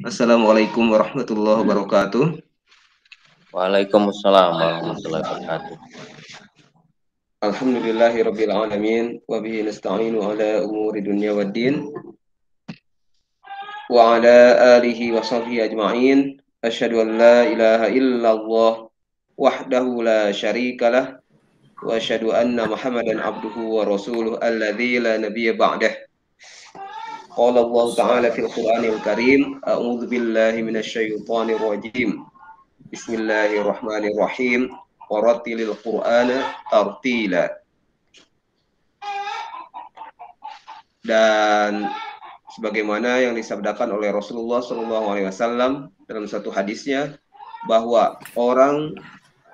Assalamualaikum warahmatullahi wabarakatuh. Waalaikumsalam warahmatullahi wabarakatuh. Alhamdulillahirabbil alamin wa bihi nasta'inu ala umuri dunya waddin wa ala alihi wa sahbihi ajma'in. Asyhadu an la ilaha illallah wahdahu la syarikalah wa asyhadu anna Muhammadan abduhu wa rasuluh alladzi la nabiyya ba'dah. Qala Allah ta'ala fil Qur'anil Karim, a'udzu billahi minasyaitonir rajim. Bismillahirrahmanirrahim. Warattilil Qur'ana tartila. Dan sebagaimana yang disabdakan oleh Rasulullah SAW dalam satu hadisnya, bahwa orang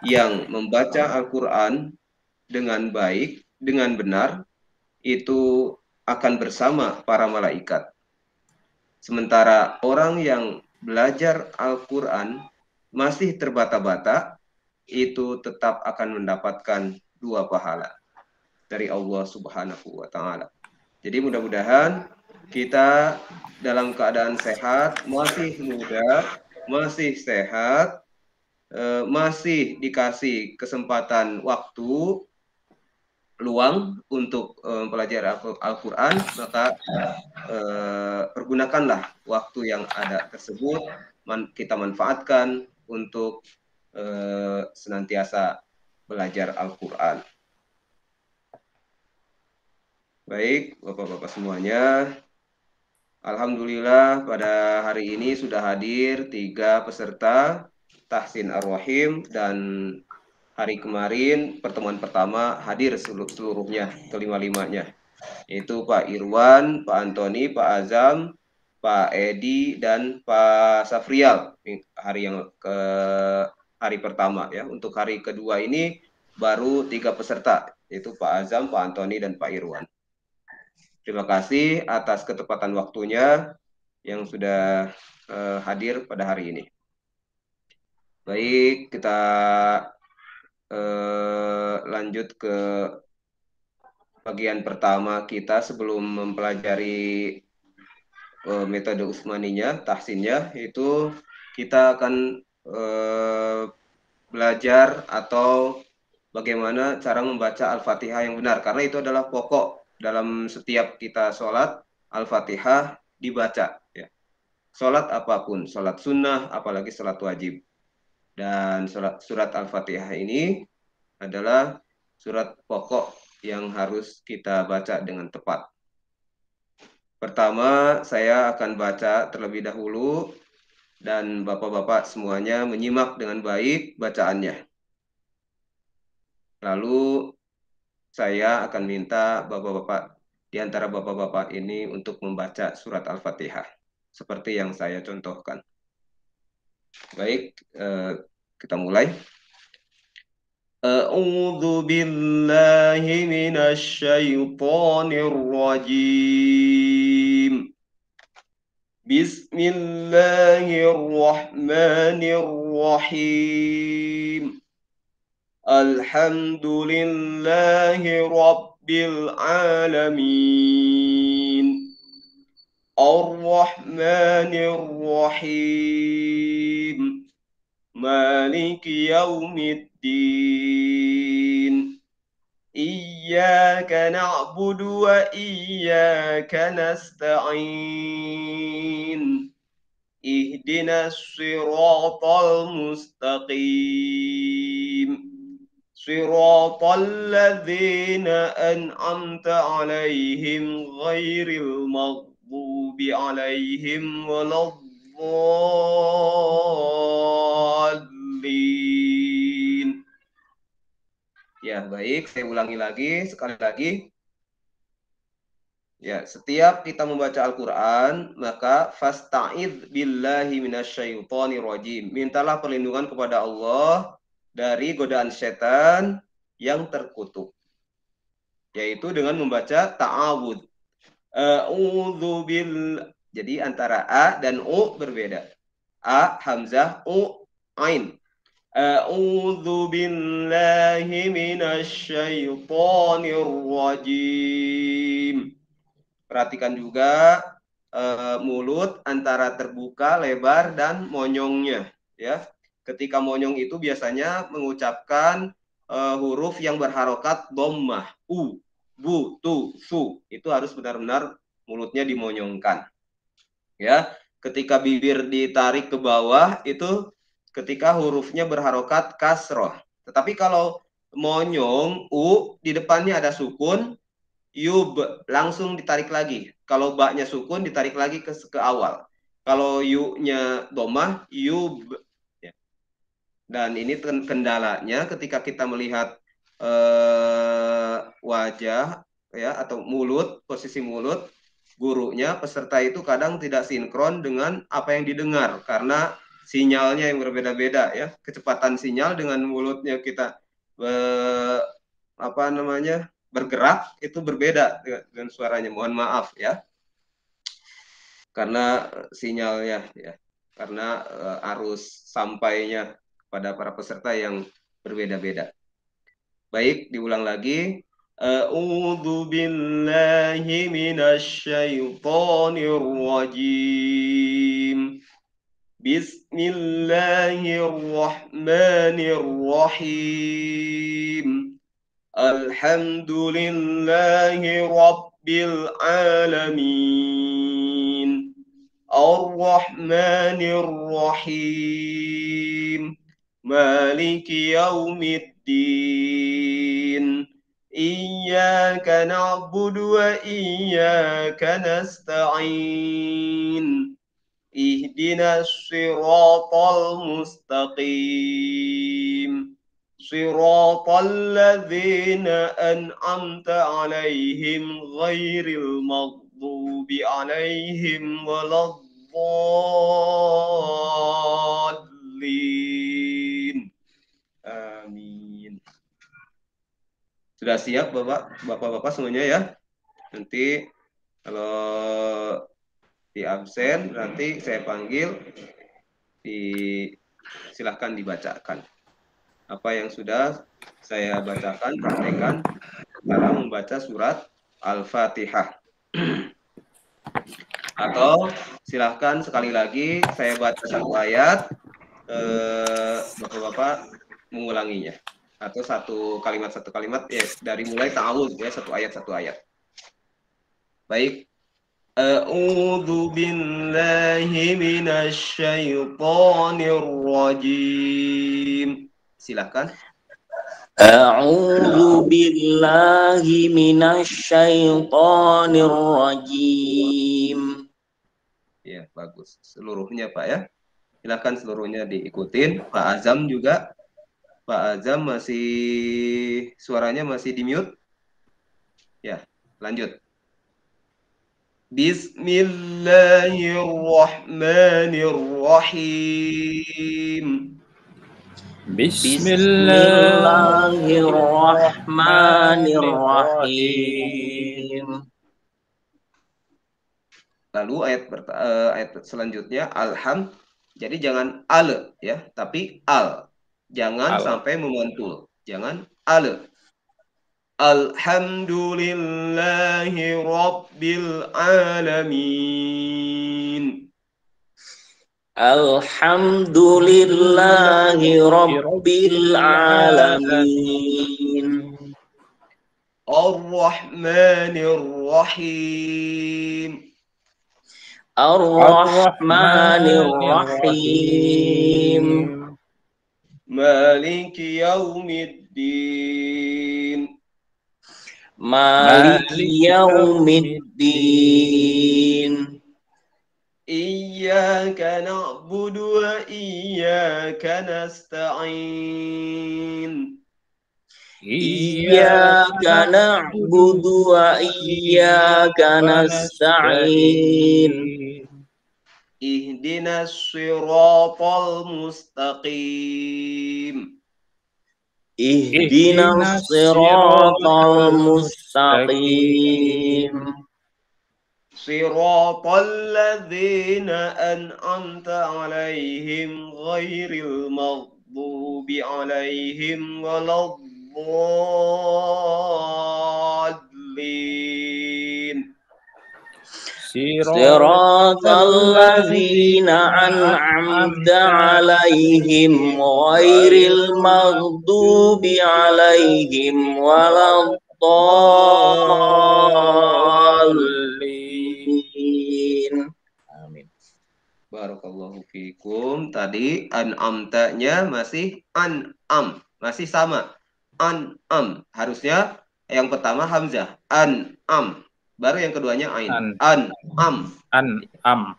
yang membaca Al-Quran dengan baik, dengan benar, itu akan bersama para malaikat. Sementara orang yang belajar Al-Quran masih terbata-bata, itu tetap akan mendapatkan 2 pahala dari Allah Subhanahu wa Ta'ala. Jadi mudah-mudahan kita dalam keadaan sehat, masih muda, masih sehat, masih dikasih kesempatan waktu luang untuk mempelajari Al-Quran, maka pergunakanlah waktu yang ada tersebut, kita manfaatkan untuk senantiasa belajar Al-Quran. Baik, Bapak-Bapak semuanya, alhamdulillah pada hari ini sudah hadir 3 peserta Tahsin Ar-Rahim, dan hari kemarin pertemuan pertama hadir seluruhnya, kelima-limanya, yaitu Pak Irwan, Pak Antoni, Pak Azam, Pak Edi, dan Pak Safrial. Hari pertama ya. Untuk hari kedua ini baru 3 peserta, yaitu Pak Azam, Pak Antoni, dan Pak Irwan. Terima kasih atas ketepatan waktunya yang sudah hadir pada hari ini. Baik, kita lanjut ke bagian pertama kita sebelum mempelajari metode Utsmaniyah, tahsinnya, itu kita akan belajar atau bagaimana cara membaca Al-Fatihah yang benar, karena itu adalah pokok dalam setiap kita sholat. Al-Fatihah dibaca ya. Sholat apapun, sholat sunnah, apalagi sholat wajib. Dan surat Al-Fatihah ini adalah surat pokok yang harus kita baca dengan tepat. Pertama, saya akan baca terlebih dahulu, dan Bapak-Bapak semuanya menyimak dengan baik bacaannya. Lalu saya akan minta Bapak-Bapak, di antara Bapak-Bapak ini, untuk membaca surat Al-Fatihah seperti yang saya contohkan. Baik, kita mulai. A'udzu billahi minasy syaithanir rajim. Bismillahirrahmanirrahim. Alhamdulillahi rabbil alamin. Ar-Rahmanir Rahim. Maliki yaumiddin. Iyyaka na'budu wa iyyaka nasta'in. Ihdinas siratal mustaqim. Siratal ladzina an'amta 'alaihim ghairil maghdubi 'alaihim waladdallin. Ya, baik, saya ulangi lagi, sekali lagi. Ya, setiap kita membaca Al-Quran, maka fasta'idz billahi minasyaitonir rajim. Mintalah perlindungan kepada Allah dari godaan setan yang terkutuk, yaitu dengan membaca ta'awud. Jadi antara A dan U berbeda. A, Hamzah, U, Ain. A'udzu billahi minasyaitonir rajim. Perhatikan juga mulut antara terbuka, lebar, dan monyongnya. Ya, ketika monyong itu biasanya mengucapkan huruf yang berharokat dhammah, u, bu, tu, su. Itu harus benar-benar mulutnya dimonyongkan. Ya, ketika bibir ditarik ke bawah itu ketika hurufnya berharokat kasroh. Tetapi kalau monyong u di depannya ada sukun, yub langsung ditarik lagi. Kalau baknya sukun ditarik lagi ke awal. Kalau yu-nya domah, yub. Ya. Dan ini kendalanya ketika kita melihat wajah ya atau mulut, posisi mulut gurunya, peserta itu kadang tidak sinkron dengan apa yang didengar karena sinyalnya yang berbeda-beda ya. Kecepatan sinyal dengan mulutnya kita apa namanya bergerak itu berbeda dengan suaranya. Mohon maaf ya, karena sinyalnya ya, karena arus sampainya kepada para peserta yang berbeda-beda. Baik, diulang lagi. A'udzu billahi minasyaitonir rajim. Bismillahirrahmanirrahim. Alhamdulillahi rabbil alamin. Ar-Rahmanir Rahim. Maliki yaumiddin. Iyyaka na'budu wa iyyaka nasta'in. Ihdinas siratal mustaqim. Siratal ladzina an'amta 'alaihim ghairil maghdubi 'alaihim waladdallin. Amin. Sudah siap Bapak-bapak semuanya ya? Nanti kalau di absen nanti saya panggil, silahkan dibacakan apa yang sudah saya bacakan, praktekkan cara membaca surat Al-Fatihah. Atau silahkan sekali lagi saya baca satu ayat, Bapak-bapak mengulanginya, atau satu kalimat ya, dari mulai ta'awudz ya, satu ayat. Baik. A'udzu billahi minasyaitonir rajim. Silakan. A'udzu billahi minasyaitonir rajim. Ya, bagus. Seluruhnya, Pak ya. Silakan seluruhnya diikutin. Pak Azam juga. Pak Azam masih suaranya masih di mute. Ya, lanjut. Bismillahirrahmanirrahim. Bismillahirrahmanirrahim. Lalu ayat selanjutnya alham. Jadi jangan al ya, tapi al. Jangan sampai memantul. Jangan al. Alhamdulillahi rabbil alamin. Alhamdulillahi rabbil alamin. Ar-Rahmanir Rahim. Ar-Rahmanir Rahim. Maliki yaumiddin. Maliki yaumiddin. Iyyaka na'budu wa iyyaka nasta'in. Iyyaka na'budu wa iyyaka nasta'in. Ihdinas siratal mustaqim. Ihdinas siratal mustaqim. Siratal ladzina an'amta 'alaihim ghairil maghdubi 'alaihim waladdallin. صراط الذين أنعمت عليهم غير المغضوب عليهم ولا الضالين. Amin. Barakallahu fikum. Tadi an'amta-nya masih an'am, masih sama. An'am. Harusnya yang pertama hamzah, an'am. Baru yang keduanya ain. An'am. An'am.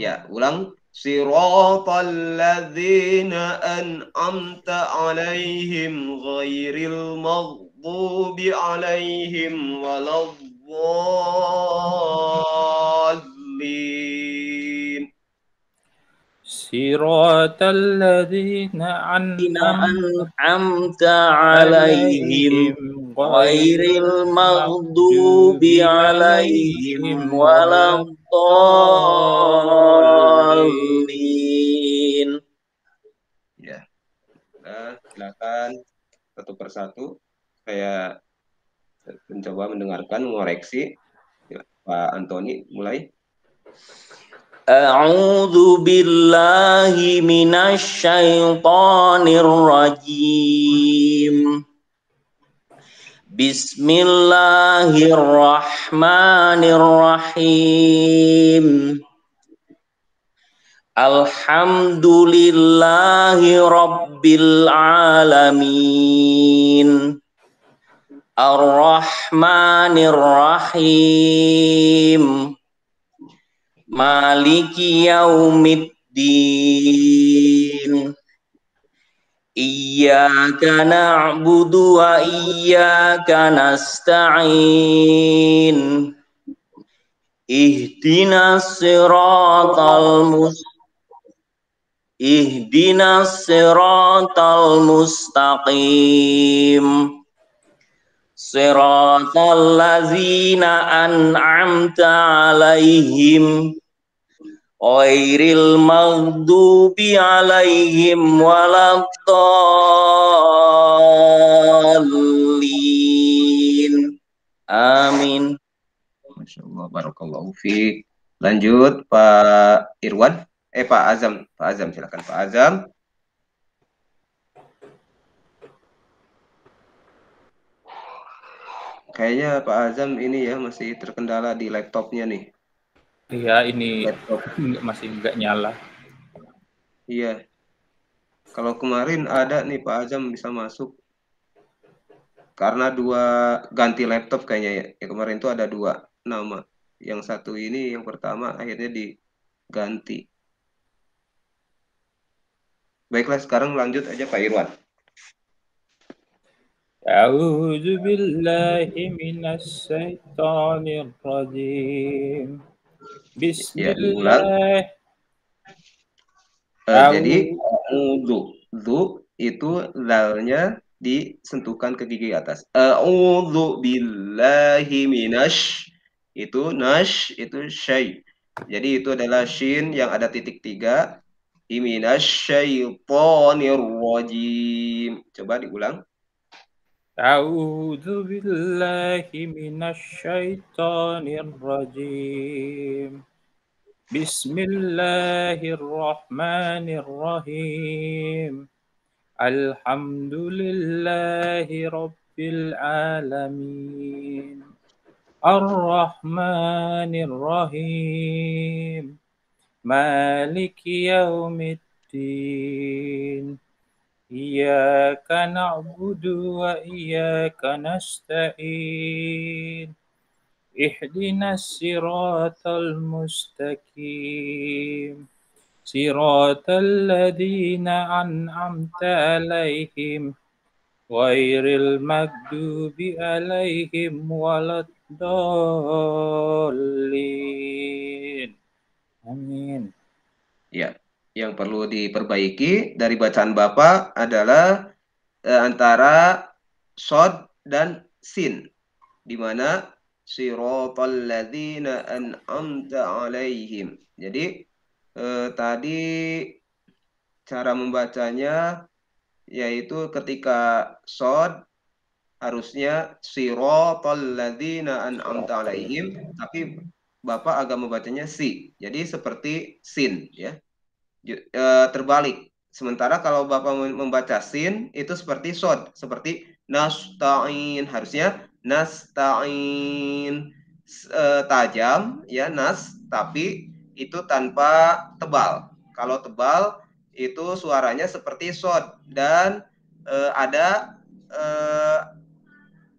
Ya, ulang. Siratal ladzina an'amta alaihim ghairil maghdubi alaihim waladdallin. صراط الذين أنعمت عليهم غير المغضوب عليهم ولا الضالين. Ya, nah, silakan satu persatu saya mencoba mendengarkan, mengoreksi. Pak Antoni mulai. أعوذ بالله من الشيطان الرجيم. بسم الله الرحمن الرحيم. الحمد لله رب العالمين. الرحمن الرحيم. مالك يوم الدين. إياك نعبد وإياك نستعين. اهدنا الصراط المستقيم. صراط الذين أنعمت عليهم غير المغضوب عليهم ولا الضالين. Amin. Masya Allah, barakallahu fiik. Lanjut Pak Irwan. Pak Azam. Pak Azam, silakan Pak Azam. Kayaknya Pak Azam ini ya masih terkendala di laptopnya nih. Iya, ini Laptop. masih nggak nyala. Iya. Kalau kemarin ada nih Pak Azam bisa masuk. Karena ganti laptop kayaknya ya. Kemarin itu ada 2 nama. Yang satu ini, yang pertama akhirnya diganti. Baiklah, sekarang lanjut aja Pak Irwan. A'udzu billahi minasy syaithanir rajim. Bismillah. Jadi zu itu zalnya disentuhkan ke gigi atas. A'udzu billahi minasy, itu nash itu syai. Jadi itu adalah shin yang ada titik 3. Minasyaitonir rajim. Coba diulang. A'udzu billahi minasy syaithanir rajim. Bismillahirrahmanirrahim. Alhamdulillahi rabbil alamin. Ar-Rahmanir Rahim. Maliki yaumiddin. Iyyaka na'budu wa iyyaka nasta'in. Ihdinas siratal mustaqim. Siratal ladzina an'amta 'alaihim ghairil maghdubi 'alaihim waladdallin. Amin. Ya, yang perlu diperbaiki dari bacaan Bapak adalah antara shod dan sin, di mana siratal ladzina an'amta alaihim. Jadi tadi cara membacanya yaitu ketika shod harusnya siratal ladzina an'amta alaihim, tapi Bapak agak membacanya si. Jadi seperti sin ya. Terbalik. Sementara kalau Bapak membaca sin itu seperti sod, seperti nasta'in, harusnya nasta'in, tajam ya nas, tapi itu tanpa tebal. Kalau tebal itu suaranya seperti sod dan ada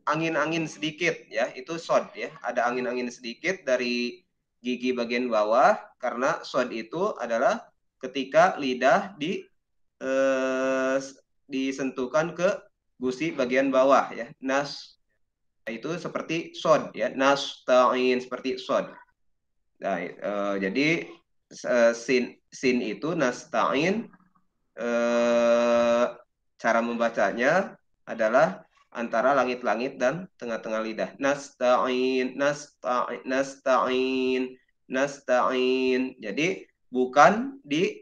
angin-angin sedikit ya, itu sod ya, ada angin-angin sedikit dari gigi bagian bawah karena sod itu adalah ketika lidah disentuhkan ke gusi bagian bawah ya. Nas itu seperti sod ya, nasta'in seperti sod. Nah, jadi sin itu nasta'in, cara membacanya adalah antara langit-langit dan tengah-tengah lidah. Nasta'in, nasta'in, nasta'in, nasta'in. Jadi bukan di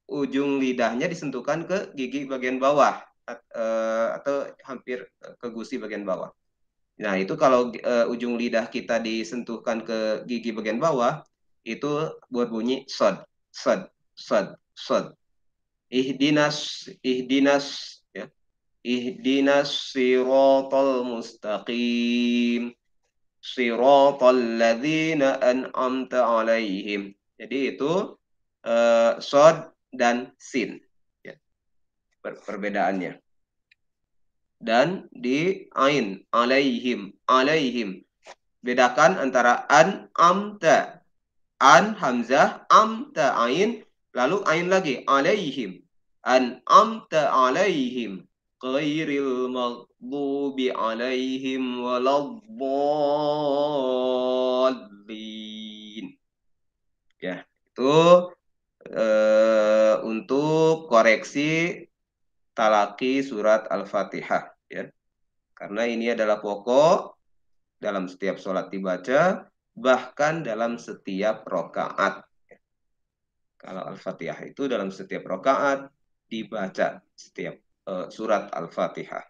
ujung lidahnya disentuhkan ke gigi bagian bawah atau hampir ke gusi bagian bawah. Nah, itu kalau ujung lidah kita disentuhkan ke gigi bagian bawah, itu buat bunyi sod, sod, sod, sod. Ihdinas ya. Ihdinas siratal mustaqim. Siratal ladzina an'amta alaihim. Jadi itu sod dan sin ya, perbedaannya. Dan di ain alaihim, alaihim. Bedakan antara an amta, an hamzah, amta ain, lalu ain lagi alaihim, an amta alaihim ghairil maghdubi alaihim waladdallin. Ya, itu untuk koreksi talaki surat Al-Fatihah ya. Karena ini adalah pokok dalam setiap sholat dibaca, bahkan dalam setiap rokaat. Kalau Al-Fatihah itu dalam setiap rokaat dibaca setiap surat Al-Fatihah.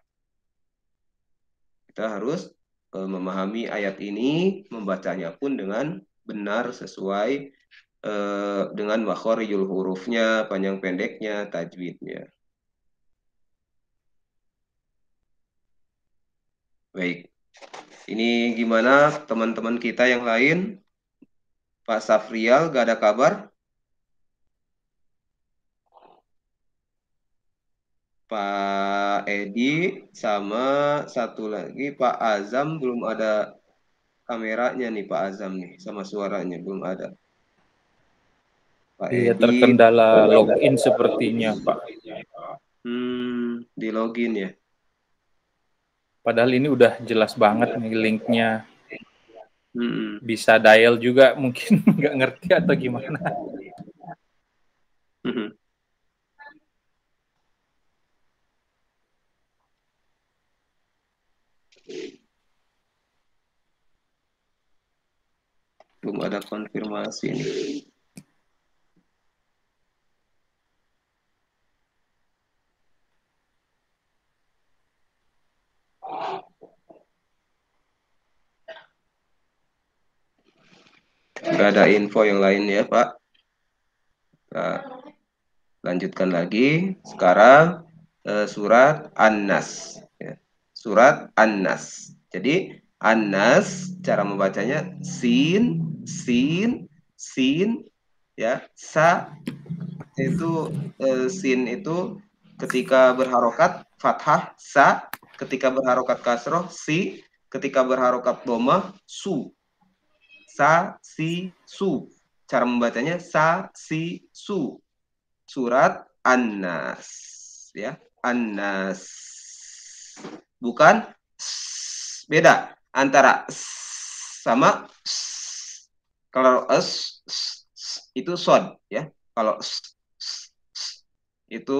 Kita harus memahami ayat ini, membacanya pun dengan benar sesuai dengan makhorijul hurufnya, panjang pendeknya, tajwidnya. Baik, ini gimana teman-teman kita yang lain? Pak Safrial, gak ada kabar? Pak Edi, sama satu lagi Pak Azam, belum ada kameranya nih Pak Azam nih, sama suaranya belum ada. Pak Iya, Edi, terkendala login sepertinya, Pak. Di login ya. Padahal ini udah jelas banget nih linknya. Bisa dial juga, mungkin nggak ngerti atau gimana. Belum ada konfirmasi nih. Nggak ada info yang lain ya Pak. Nah, lanjutkan lagi. Sekarang surat An-Nas. Ya. Surat An-Nas. Jadi An-Nas cara membacanya sin, sin, sin, ya, sa. Itu sin itu ketika berharokat fathah sa, ketika berharokat kasroh si, ketika berharokat dhamma su. Sa, si, su. Cara membacanya sa, si, su. Surat An-Nas. Ya, An-Nas. Bukan beda antara sama kalau itu sod ya. Kalau itu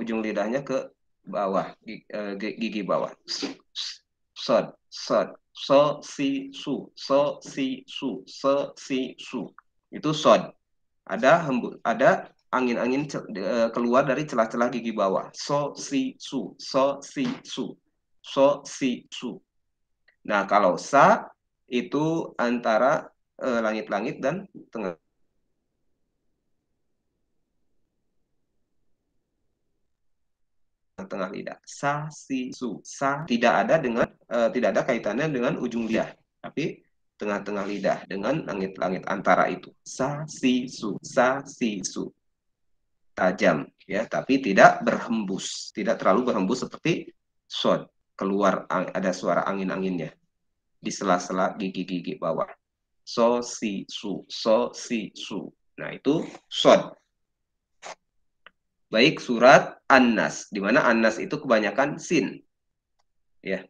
ujung lidahnya ke bawah, gigi bawah. Sod, sod. So, si, su. So, si, su. So, si, su. Itu sod. Ada angin-angin keluar dari celah-celah gigi bawah. So, si, su. So, si, su. So, si, su. Nah, kalau sa itu antara langit-langit dan tengah lidah. Sa, si, su. Sa tidak ada dengan tidak ada kaitannya dengan ujung lidah, tapi tengah-tengah lidah dengan langit-langit antara itu. Sa, si, su. Sa, si, su. Tajam ya, tapi tidak berhembus, tidak terlalu berhembus seperti sod. Keluar ada suara angin-anginnya di sela-sela gigi-gigi bawah. So, si, su. So, si, su. Nah, itu sod. Baik, surat An-Nas, di mana An-Nas itu kebanyakan sin. Ya,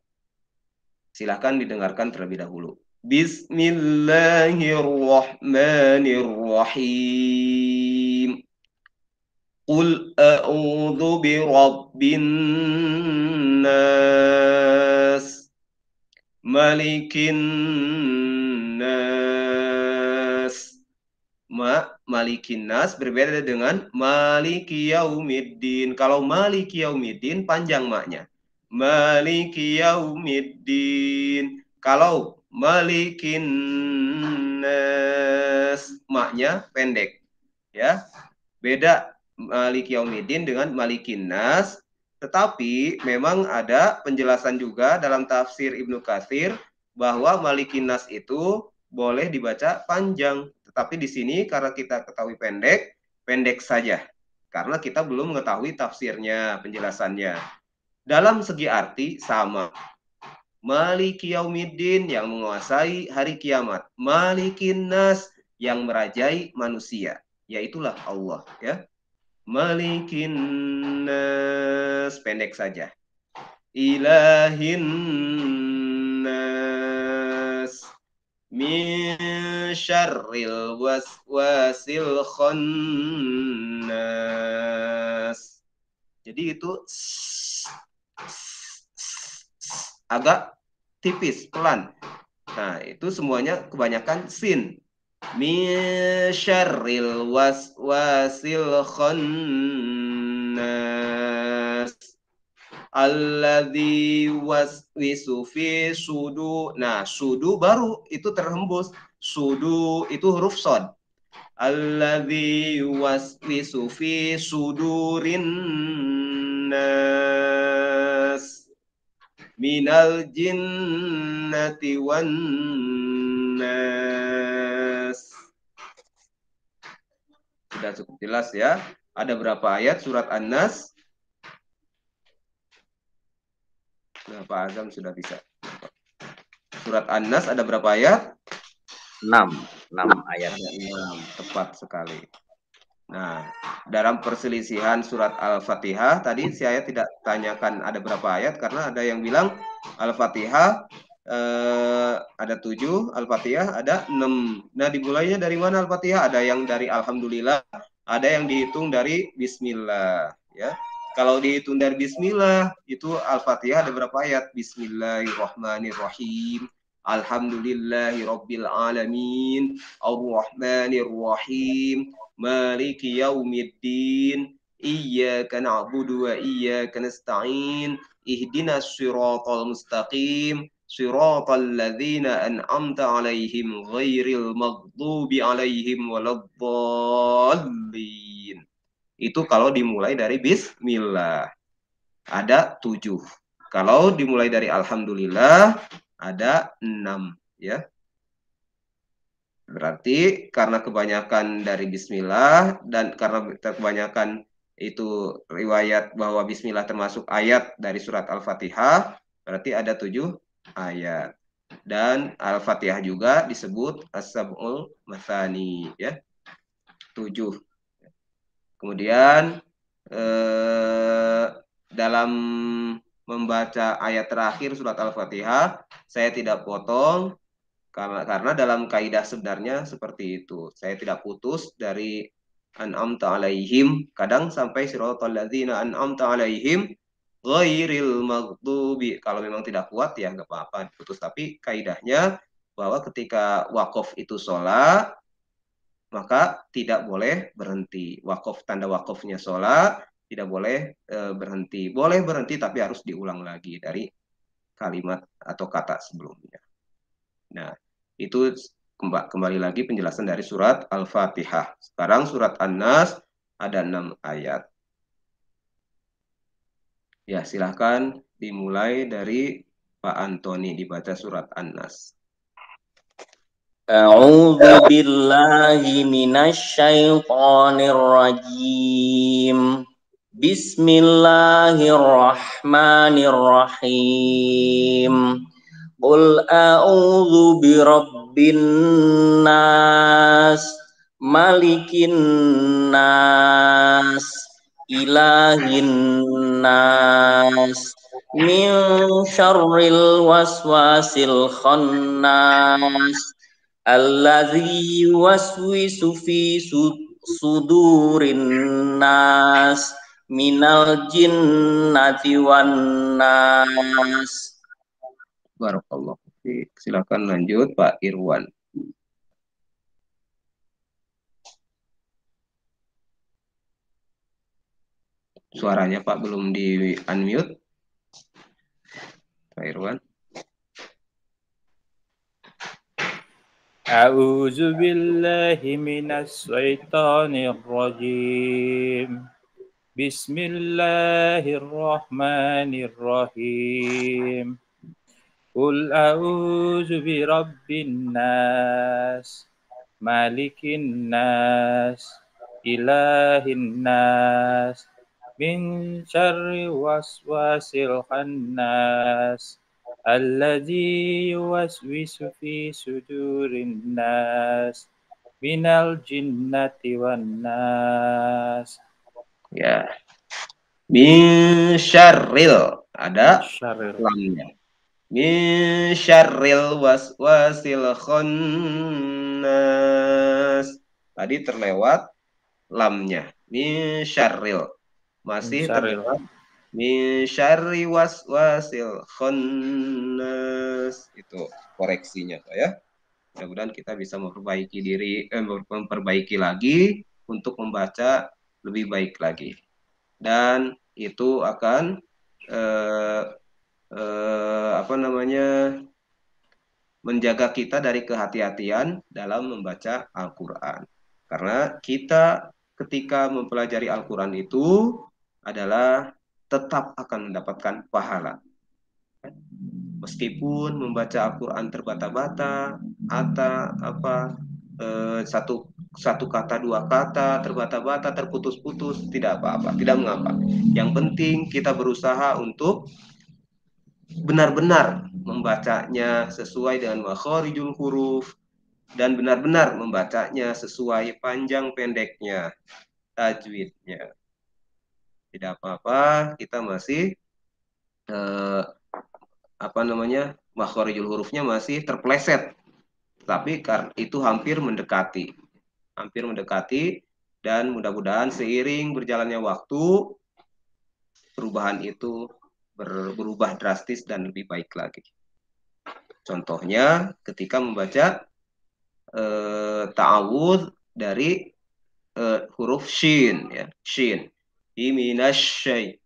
silahkan didengarkan terlebih dahulu. Bismillahirrahmanirrahim. Qul a'udzu birabbin nas, malikin nas. Malikin nas berbeda dengan maliki yaumiddin. Kalau maliki yaumiddin panjang maknya. Maliki yaumiddin. Kalau malikin nas maknya pendek. Ya. Beda maliki yaumiddin dengan malikin nas. Tetapi memang ada penjelasan juga dalam tafsir Ibnu Katsir bahwa malikin nas itu boleh dibaca panjang. Tetapi di sini karena kita ketahui pendek, pendek saja. Karena kita belum mengetahui tafsirnya, penjelasannya. Dalam segi arti sama. Maliki yaumiddin yang menguasai hari kiamat. Malikin nas yang merajai manusia. Yaitulah Allah. Ya. Malikin nas pendek saja. Ilahin nas min syarril waswasil khannas. Jadi itu agak tipis, pelan. Nah, itu semuanya kebanyakan sin. Min syarril waswasil khannas alladzi waswisu fi sudu. Nah, sudu baru itu terhembus. Sudu itu huruf shad. Alladzi waswisu fi sudurin nas minal jinnati wan nas. Sudah cukup jelas ya. Ada berapa ayat surat An-Nas? Nah, Pak Azam sudah bisa. Surat An-Nas ada berapa ayat? 6 ayat. Ada 6, tepat sekali. Nah, dalam perselisihan surat Al-Fatihah, tadi saya tidak tanyakan ada berapa ayat, karena ada yang bilang Al-Fatihah ada 7, Al-Fatihah ada 6. Nah, dimulainya dari mana Al-Fatihah? Ada yang dari Alhamdulillah, ada yang dihitung dari Bismillah. Ya. Kalau dihitung dari Bismillah, itu Al-Fatihah ada berapa ayat? Bismillahirrahmanirrahim. Alhamdulillahi Rabbil Alamin. Ar-Rahmanirrahim. Maliki Yaumiddin. Iyyaka na'budu wa iyyaka nasta'in. Ihdinas siratal mustaqim. Siratal ladzina an'amta 'alaihim ghairil maghdubi 'alaihim waladdallin. Itu kalau dimulai dari Bismillah. Ada 7. Kalau dimulai dari Alhamdulillah ada 6. Ya. Berarti karena kebanyakan dari Bismillah dan karena kebanyakan itu riwayat bahwa Bismillah termasuk ayat dari surat Al-Fatihah, berarti ada 7 ayat. Dan Al-Fatihah juga disebut As-Sab'ul Mathani, ya. 7. Kemudian dalam membaca ayat terakhir surat Al-Fatihah, saya tidak potong karena dalam kaidah sebenarnya seperti itu. Saya tidak putus dari an'amta alaihim, kadang sampai siratal ladzina an'amta alaihim ghairil maghdubi. Kalau memang tidak kuat ya nggak apa-apa putus, tapi kaidahnya bahwa ketika wakaf itu sholat, maka tidak boleh berhenti. Wakaf, tanda wakafnya sholat, tidak boleh berhenti. Boleh berhenti tapi harus diulang lagi dari kalimat atau kata sebelumnya. Nah, itu kembali lagi penjelasan dari surat Al-Fatihah. Sekarang surat An-Nas ada 6 ayat. Ya, silahkan dimulai dari Pak Antoni dibaca surat An-Nas. A'udzu billahi minasyaitonir rajim. Bismillahirrahmanirrahim. Qul a'udzu birabbin nas, malikin nas, ilahin nas, min syarril waswasil khannas, alladzi yuwaswisu fi sudurin nas, minal jinnati wan nas. Barakallah. Silakan lanjut Pak Irwan. Suaranya Pak belum di unmute. Pak Irwan. A'udzu billahi minas syaitonir rajim. Bismillahirrahmanirrahim. Qul a'udzu birabbin nas, malikin nas, ilahin nas, min syarri waswasil khannas, alladzi yuwaswisu fi sudurin nas, minal jinnati wan nas. Ya. Min syarril ada lamnya. Min syarril waswasil khannas. Tadi terlewat lamnya. Min syarril. Masih terlewat min syarri waswasil khannas. Itu koreksinya Pak ya. Mudah-mudahan kita bisa memperbaiki lagi untuk membaca lebih baik lagi. Dan itu akan menjaga kita dari kehati-hatian dalam membaca Al-Quran. Karena kita ketika mempelajari Al-Quran itu adalah tetap akan mendapatkan pahala. Meskipun membaca Al-Quran terbata-bata, satu kata, dua kata, terbata-bata, terputus-putus, tidak apa-apa, tidak mengapa. Yang penting kita berusaha untuk benar-benar membacanya sesuai dengan makharijul huruf dan benar-benar membacanya sesuai panjang pendeknya, tajwidnya. Tidak apa-apa, kita masih makharijul hurufnya masih terpleset. Tapi itu hampir mendekati. Dan mudah-mudahan seiring berjalannya waktu perubahan itu berubah drastis dan lebih baik lagi. Contohnya ketika membaca ta'awudz dari huruf shin ya, shin.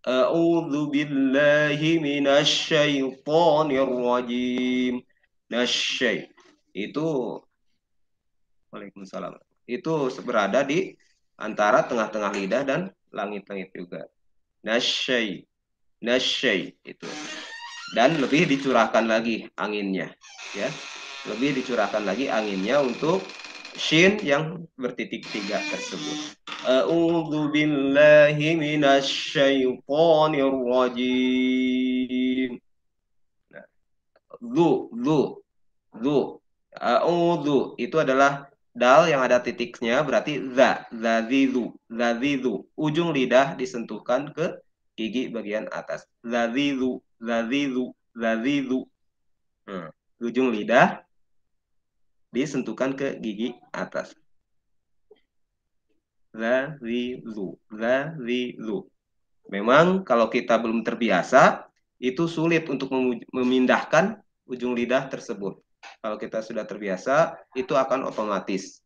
A'udzu billahi minasyaitonir rajim. Nasyai itu Waalaikumsalam. Itu berada di antara tengah-tengah lidah dan langit-langit juga. Nasyai itu. Dan lebih dicurahkan lagi anginnya ya. Lebih dicurahkan lagi anginnya untuk shin yang bertitik tiga tersebut. A'udzu billahi minasyaitonir rajim. Nah, zu. A'udzu itu adalah dal yang ada titiknya berarti zazizu. Ujung lidah disentuhkan ke gigi bagian atas. Zazizu. Ujung lidah disentuhkan ke gigi atas. Zazizu. Memang kalau kita belum terbiasa, itu sulit untuk memindahkan ujung lidah tersebut. Kalau kita sudah terbiasa, itu akan otomatis.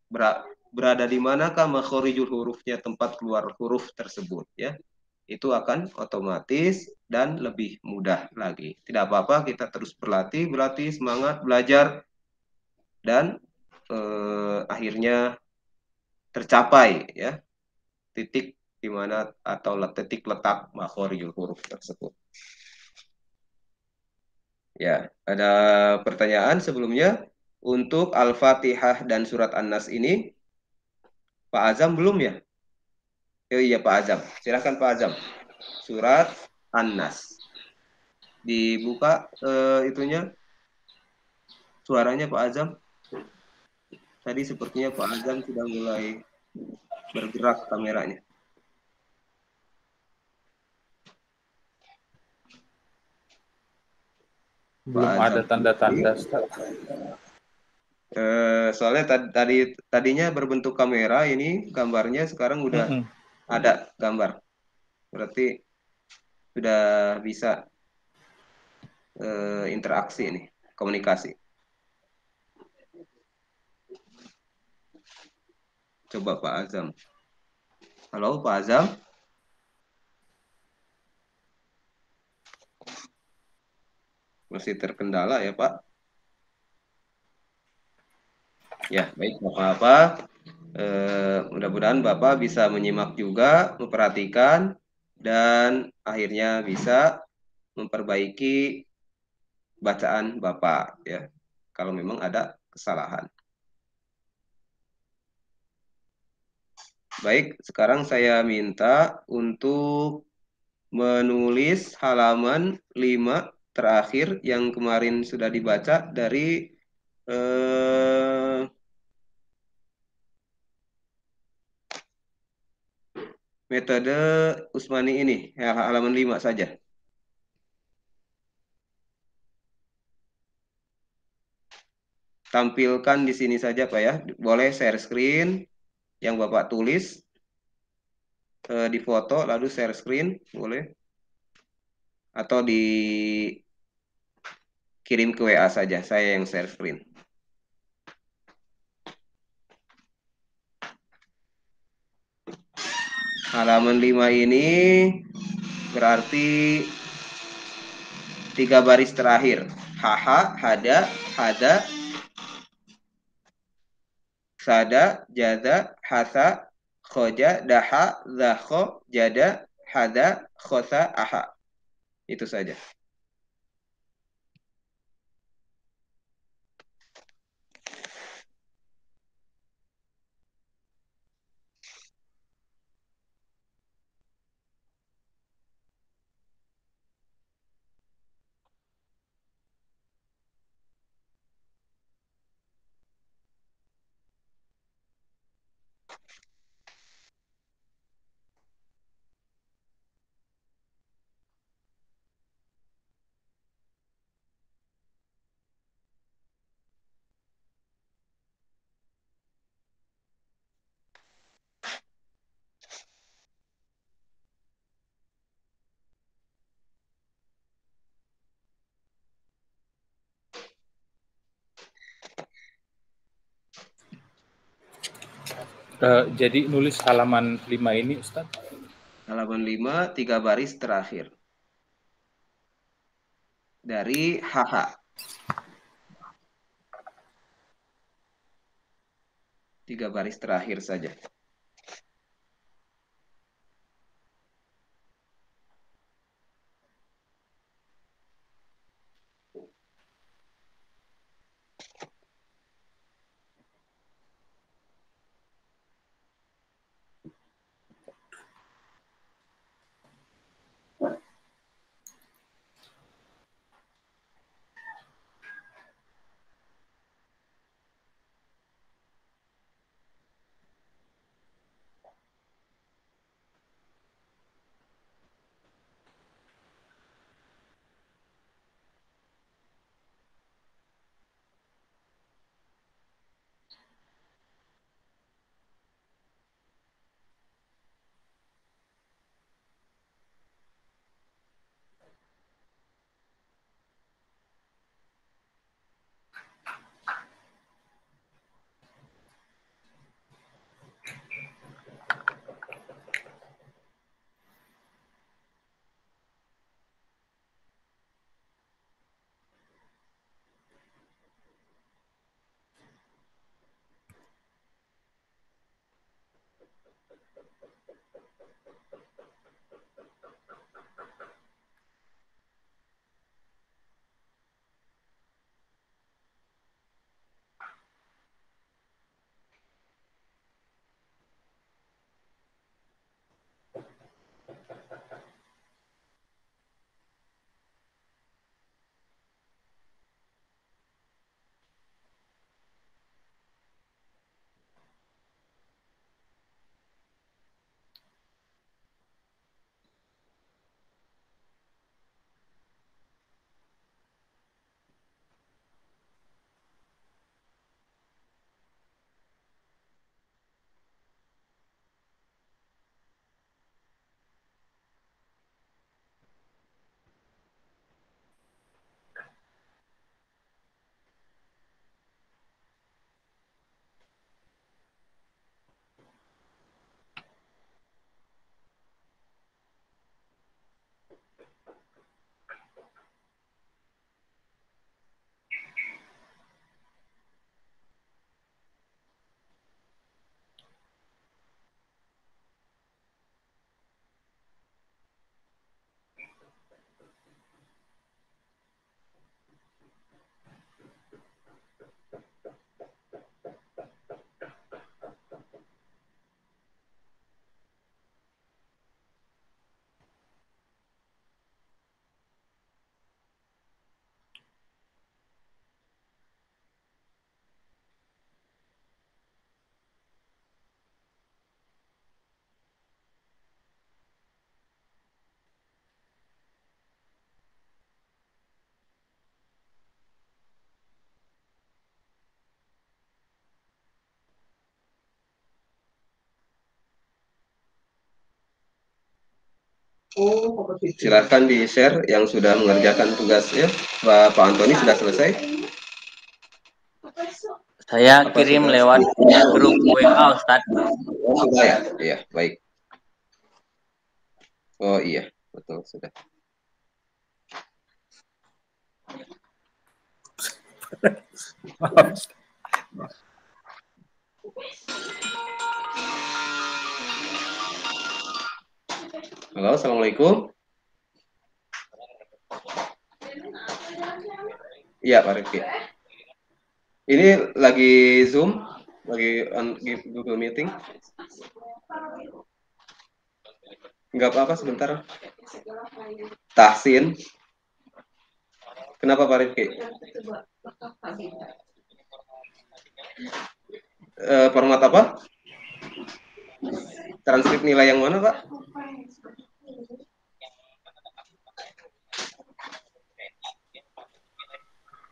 Berada di manakah makharijul hurufnya, tempat keluar huruf tersebut ya. Itu akan otomatis dan lebih mudah lagi. Tidak apa-apa, kita terus berlatih, semangat, belajar. Dan akhirnya tercapai ya titik di mana atau titik letak makhorijul huruf tersebut. Ya, ada pertanyaan sebelumnya untuk Al-Fatihah dan surat An-Nas ini Pak Azam belum ya? Oh iya Pak Azam, silakan Pak Azam. Surat An-Nas. Dibuka itunya suaranya Pak Azam. Tadi sepertinya Pak Azam sudah mulai bergerak kameranya. Belum ada tanda-tanda. Soalnya tadinya berbentuk kamera, ini gambarnya sekarang udah ada gambar. Berarti sudah bisa interaksi ini, komunikasi. Coba Pak Azam. Halo Pak Azam. Masih terkendala ya Pak? Ya, baik Bapak-Bapak. Mudah-mudahan Bapak bisa menyimak juga, memperhatikan, dan akhirnya bisa memperbaiki bacaan Bapak ya. Kalau memang ada kesalahan. Baik, sekarang saya minta untuk menulis halaman 5 terakhir yang kemarin sudah dibaca dari metode Usmani ini, ya, halaman 5 saja. Tampilkan di sini saja Pak ya, boleh share screen yang Bapak tulis, di foto lalu share screen, boleh. Atau dikirim ke WA saja, saya yang share screen. Halaman 5 ini berarti 3 baris terakhir. Haha, hada, hada, sada, jada, hasa, khoja, daha, zakho, jada, hada, khosa, aha. Itu saja. Jadi nulis halaman 5 ini Ustaz? Halaman 5, 3 baris terakhir. Dari haha. 3 baris terakhir saja. Silahkan di-share yang sudah mengerjakan tugasnya. Pak Antoni sudah selesai? Saya Apa kirim sudah? lewat grup WA, Ustaz. Oh, sudah ya? Iya, baik. Oh iya, betul sudah. Halo, assalamualaikum. Iya, Pak Rifki. Ini lagi Zoom, lagi on Google Meeting. Enggak apa-apa sebentar. Tahsin. Kenapa Pak Rifki? Format apa? Transkrip nilai yang mana, Pak?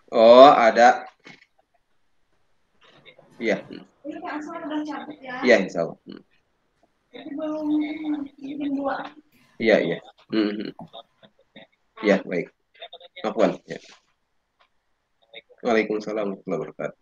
Oh, ada. Iya. Iya, insya Allah. Iya, iya. Iya, baik. Afwan. Ya. Waalaikumsalam warahmatullahi wabarakatuh.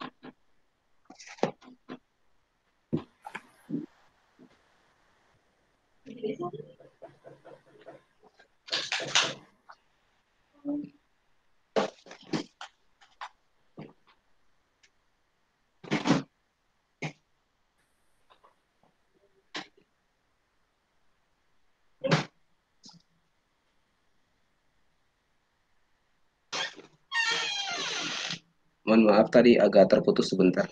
Mohon maaf tadi agak terputus sebentar.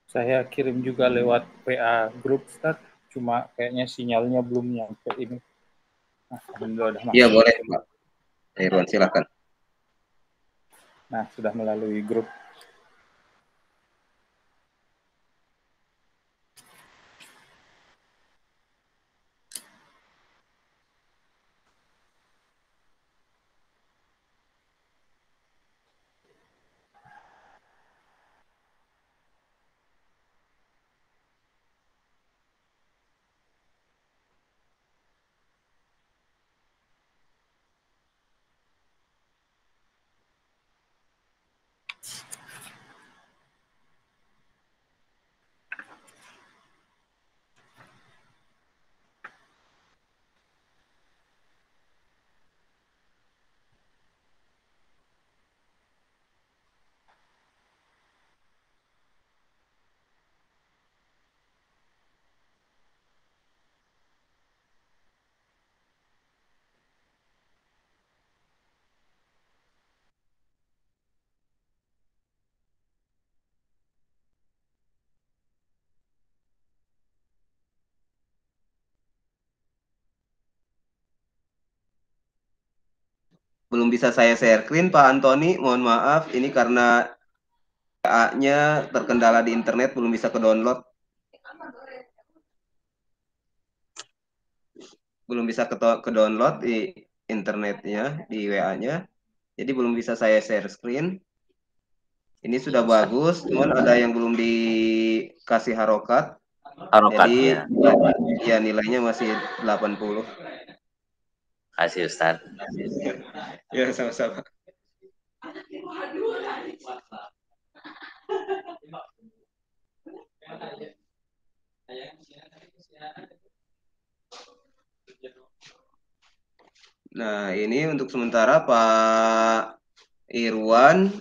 Saya kirim juga lewat WA grup, Ustaz. Cuma kayaknya sinyalnya belum nyampe ini. Nah, alhamdulillah udah masuk. Iya, boleh, Pak. Irwan, silakan. Nah, sudah melalui grup. Belum bisa saya share screen, Pak Antoni. Mohon maaf, ini karena WA-nya terkendala di internet, belum bisa ke-download. Belum bisa ke-download di internetnya, di WA-nya. Jadi belum bisa saya share screen. Ini sudah bagus, cuman ada yang belum dikasih harokat. Harokat, Jadi ya. ya nilainya masih 80. Kasih, Ustaz. Ya, sama-sama. Nah, ini untuk sementara Pak Irwan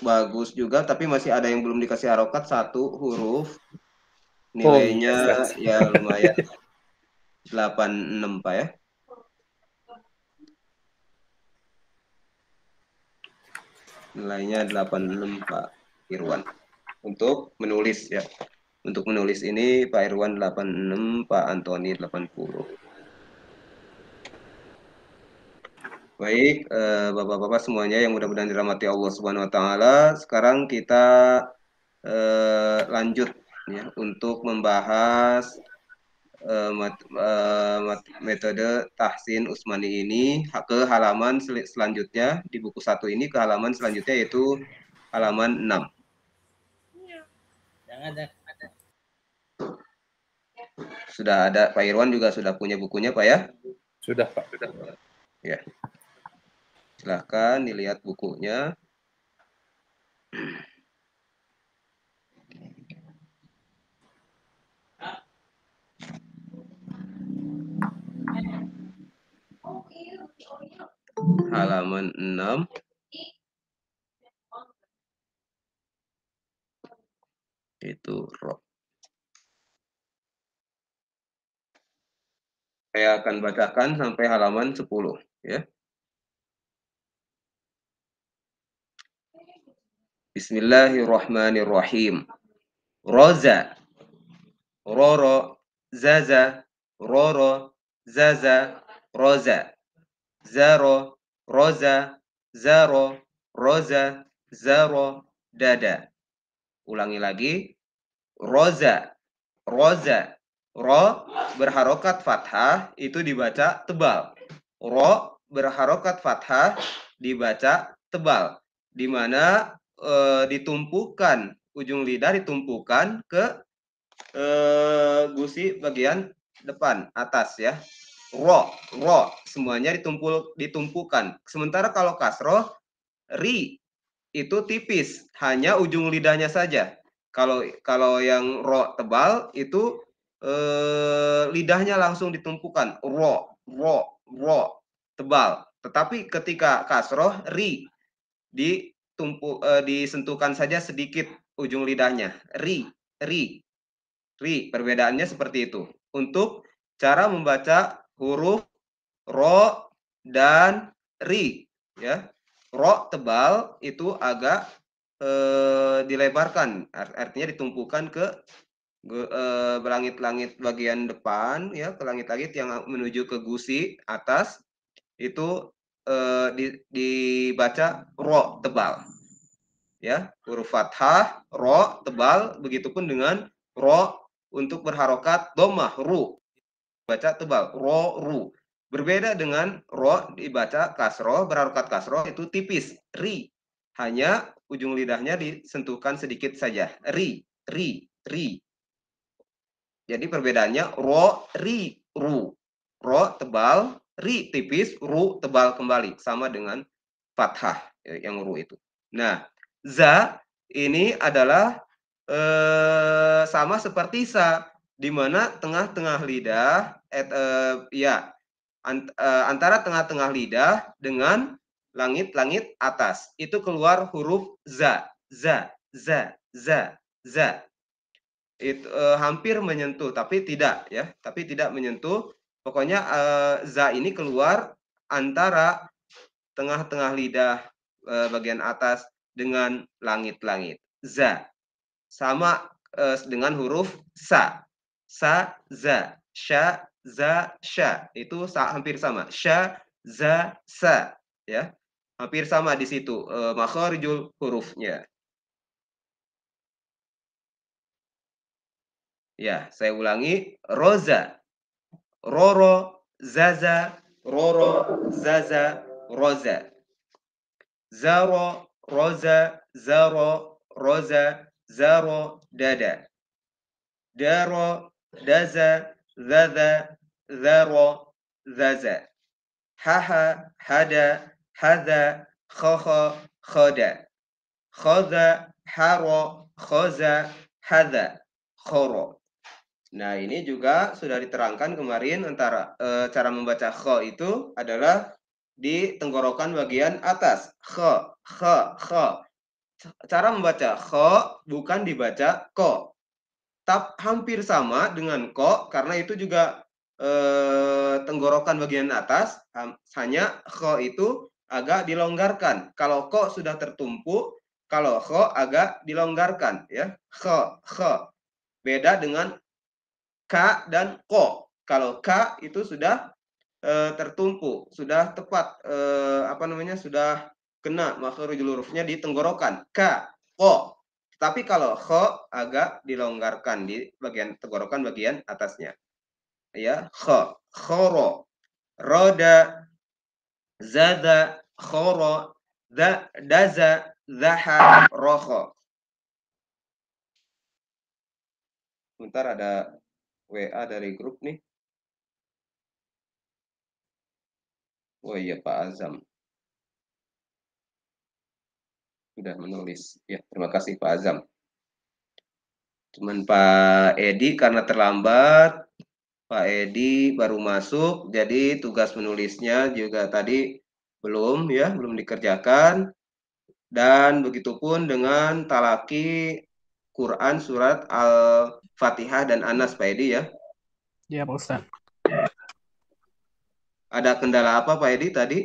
bagus juga, tapi masih ada yang belum dikasih harokat, 1 huruf. Nilainya ya lumayan. 86, Pak ya. Nilainya 86, Pak Irwan. Untuk menulis ya. Untuk menulis ini Pak Irwan 86, Pak Antoni 80. Baik, Bapak-bapak semuanya yang mudah-mudahan dirahmati Allah Subhanahu wa taala. Sekarang kita lanjut ya untuk membahas metode Tahsin Usmani ini ke halaman selanjutnya di buku 1 ini, ke halaman selanjutnya yaitu halaman 6. Sudah ada, Pak Irwan juga sudah punya bukunya, Pak ya? Sudah, Pak. Ya. Silahkan dilihat bukunya. Halaman 6. Itu roh. Saya akan bacakan sampai halaman 10 ya. Bismillahirrahmanirrahim. Roza, roro, zaza, roro, zaza, roza, zaro, roza, zaro, roza, zaro, dada. Ulangi lagi. Roza, roza, ro berharokat fathah itu dibaca tebal. Ro berharokat fathah dibaca tebal. Di mana ditumpukan, ujung lidah ditumpukan ke gusi bagian depan atas ya. Ro semuanya ditumpukan. Sementara kalau kasroh, ri itu tipis, hanya ujung lidahnya saja. Kalau yang ro tebal itu lidahnya langsung ditumpukan. Ro tebal. Tetapi ketika kasroh, ri disentuhkan saja sedikit ujung lidahnya. Ri. Perbedaannya seperti itu. Untuk cara membaca huruf ro dan ri, ya. Ro tebal itu agak dilebarkan, artinya ditumpukan ke langit-langit bagian depan, ya, ke langit-langit yang menuju ke gusi atas itu dibaca ro tebal, ya, huruf fathah ro tebal, begitupun dengan ro untuk berharokat dhammah ru, baca tebal ro ru. Berbeda dengan ro dibaca kasroh, berharokat kasroh itu tipis, ri, hanya ujung lidahnya disentuhkan sedikit saja, ri. Jadi perbedaannya ro, ri, ru. Ro tebal, ri tipis, ru tebal kembali, sama dengan fathah yang ru itu. Nah, za ini adalah sama seperti sa, di mana tengah-tengah lidah antara tengah-tengah lidah dengan langit-langit atas itu keluar huruf za. Itu hampir menyentuh, tapi tidak, ya, tapi tidak menyentuh. Pokoknya za ini keluar antara tengah-tengah lidah bagian atas dengan langit-langit. Za sama dengan huruf sa, za, sya, za, sya, itu hampir sama. Sya, za, sa, ya, hampir sama di situ makharijul hurufnya. Ya, saya ulangi. Roza, roro, zaza, roro, zaza, roza. Zaro, roza, zaro, roza, zaro, dada. Daro, daza, zaza, zaro, zaza. Haha, hada, hadha, khaha, khada. Khaza, haro, khaza, hadha, khoro. Nah, ini juga sudah diterangkan kemarin, antara cara membaca kho itu adalah di tenggorokan bagian atas. Kho. Cara membaca kho bukan dibaca ko. Hampir sama dengan ko, karena itu juga tenggorokan bagian atas, hanya kho itu agak dilonggarkan. Kalau ko sudah tertumpuk, kalau kho agak dilonggarkan, ya. Kho. Beda dengan ka dan ko. Kalau ka itu sudah tertumpuk, sudah tepat sudah kena makharijul hurufnya di tenggorokan. Ka, ko. Tapi kalau kho agak dilonggarkan di bagian tenggorokan bagian atasnya. ya, khoro, roda, zada, khoro, daza, zaha, roho. Bentar, ada WA dari grup nih. Oh iya, Pak Azam sudah menulis. Ya, terima kasih Pak Azam. Cuman Pak Edi karena terlambat, Pak Edi baru masuk, jadi tugas menulisnya juga tadi belum dikerjakan. Dan begitupun dengan talaki Quran surat Al-Fatihah dan Anas, Pak Edi ya. Iya, Pak Ustadz. Ada kendala apa Pak Edi tadi?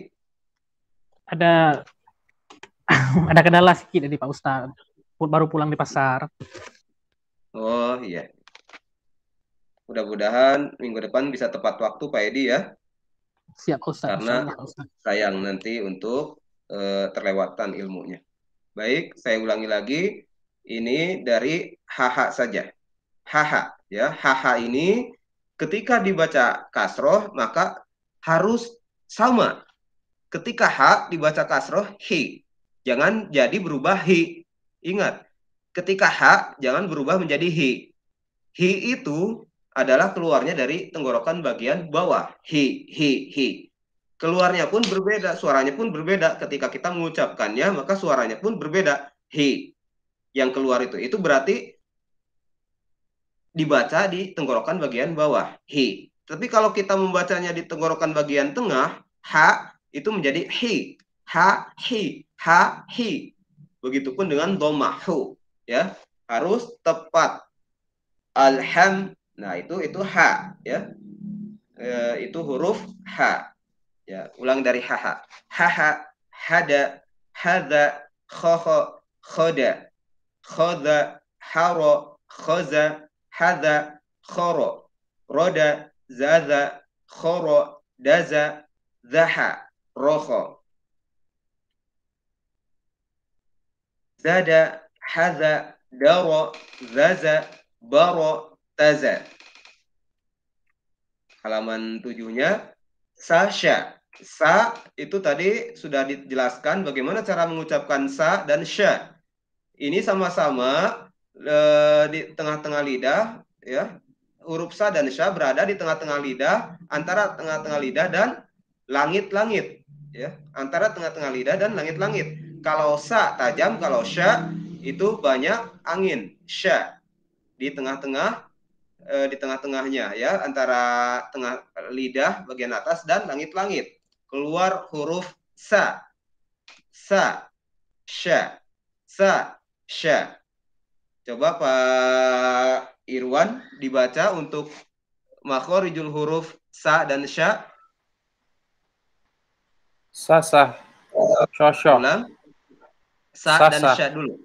Ada ada kendala sedikit dari Pak Ustadz. Baru pulang di pasar. Oh iya. Mudah-mudahan minggu depan bisa tepat waktu Pak Edi ya. Siap Pak Ustadz. Karena Insyaallah, Pak Ustadz. sayang nanti untuk terlewatan ilmunya. Baik, saya ulangi lagi. Ini dari haha saja. Haha ya. Haha ini ketika dibaca kasroh maka harus sama. Ketika ha dibaca kasroh hi. Jangan jadi berubah hi. Ingat, ketika ha jangan berubah menjadi hi. Hi itu adalah keluarnya dari tenggorokan bagian bawah. Hi. Keluarnya pun berbeda, suaranya pun berbeda. Ketika kita mengucapkannya, maka suaranya pun berbeda. Hi. Yang keluar itu berarti dibaca di tenggorokan bagian bawah. Hi. Tapi kalau kita membacanya di tenggorokan bagian tengah, ha itu menjadi hi. Ha, hi. Begitupun dengan dhammah hu, ya. Harus tepat. Alham. Nah, itu ha, ya. Itu huruf ha. Ya, ulang dari haha. Haha, hada, hadza, khakha, khada, khadha, haro, khaza, hadza, khara, roda, zaza, khara, daza, zaha, roha. Zada, hadza, dara, zaza, bara, taza. Halaman 7-nya Sasha. Sa itu tadi sudah dijelaskan bagaimana cara mengucapkan sa dan sya. Ini sama-sama di tengah-tengah lidah, ya. Huruf sa dan sya berada di tengah-tengah lidah, antara tengah-tengah lidah dan langit-langit, ya. Antara tengah-tengah lidah dan langit-langit. Kalau sa tajam, kalau sya itu banyak angin. Sya di tengah-tengah di tengah-tengahnya ya, antara tengah lidah bagian atas dan langit-langit. Keluar huruf sa, sya, sa, sya. Coba Pak Irwan dibaca untuk makhorijul huruf sa dan sya. Sasa. Shosho. Ulang. Sa dan sya dulu.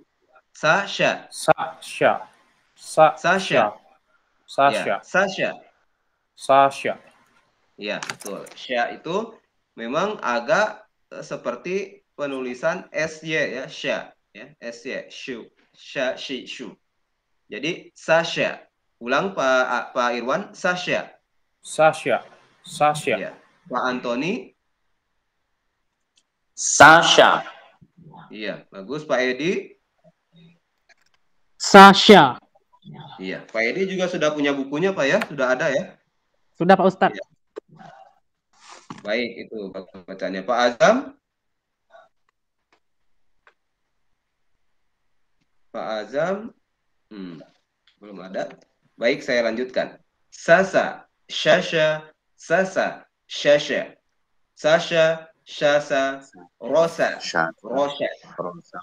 Sa, sya. Sasha. Sasha. Sasha. Ya, Sasha. Sasha. Ya, betul. Sya itu memang agak seperti penulisan SY ya, sya ya, SY, shu, sya, shi, shu. Jadi Sasha. Ulang Pak Irwan, Sasha. Sasha. Sasha. Ya. Pak Antoni. Sasha. Iya, bagus Pak Edi. Sasha. Iya, Pak Edi juga sudah punya bukunya Pak ya, sudah ada ya. Sudah Pak Ustadz. Ya. Baik, itu bacanya Pak Azam. Pak Azam, belum ada. Baik, saya lanjutkan. Sasa, shasha, sasa, shasha. Sasha, shasa, rosa, rosha.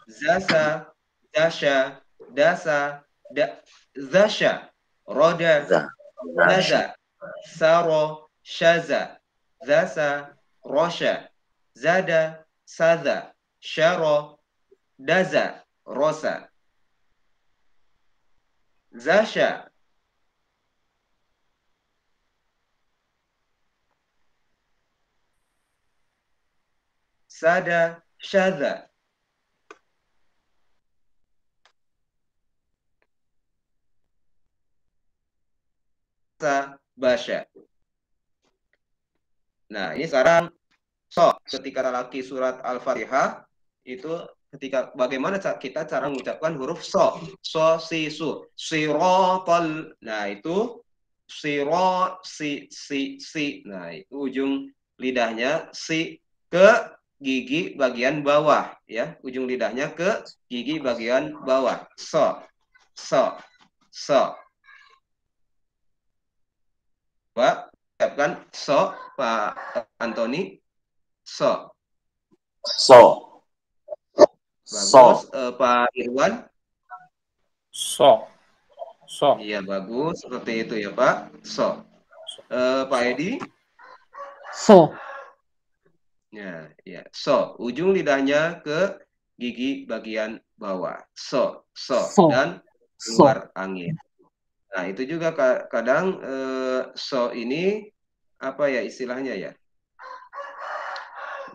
Zasa, dasha, dasa, zasha. Roda, zaza. Saro, shaza. Zasa, rosha. Zada, saza. Sharo, daza, rosa. Zasha. Sada, shaza. Basha. Nah, ini sekarang so, ketika laki surat Al-Fatihah itu ketika bagaimana kita cara mengucapkan huruf so, si, su, sirotol. Nah, itu si. Nah, itu ujung lidahnya si ke gigi bagian bawah ya. Ujung lidahnya ke gigi bagian bawah. So. Pak, ucapkan so, Pak Antoni. So. Bagus, Pak Irwan. So. Iya, bagus. Seperti itu ya, Pak. So. Pak Edi. So. Ya. So. Ujung lidahnya ke gigi bagian bawah. So. Dan keluar angin. Nah, itu juga kadang so ini apa ya istilahnya ya?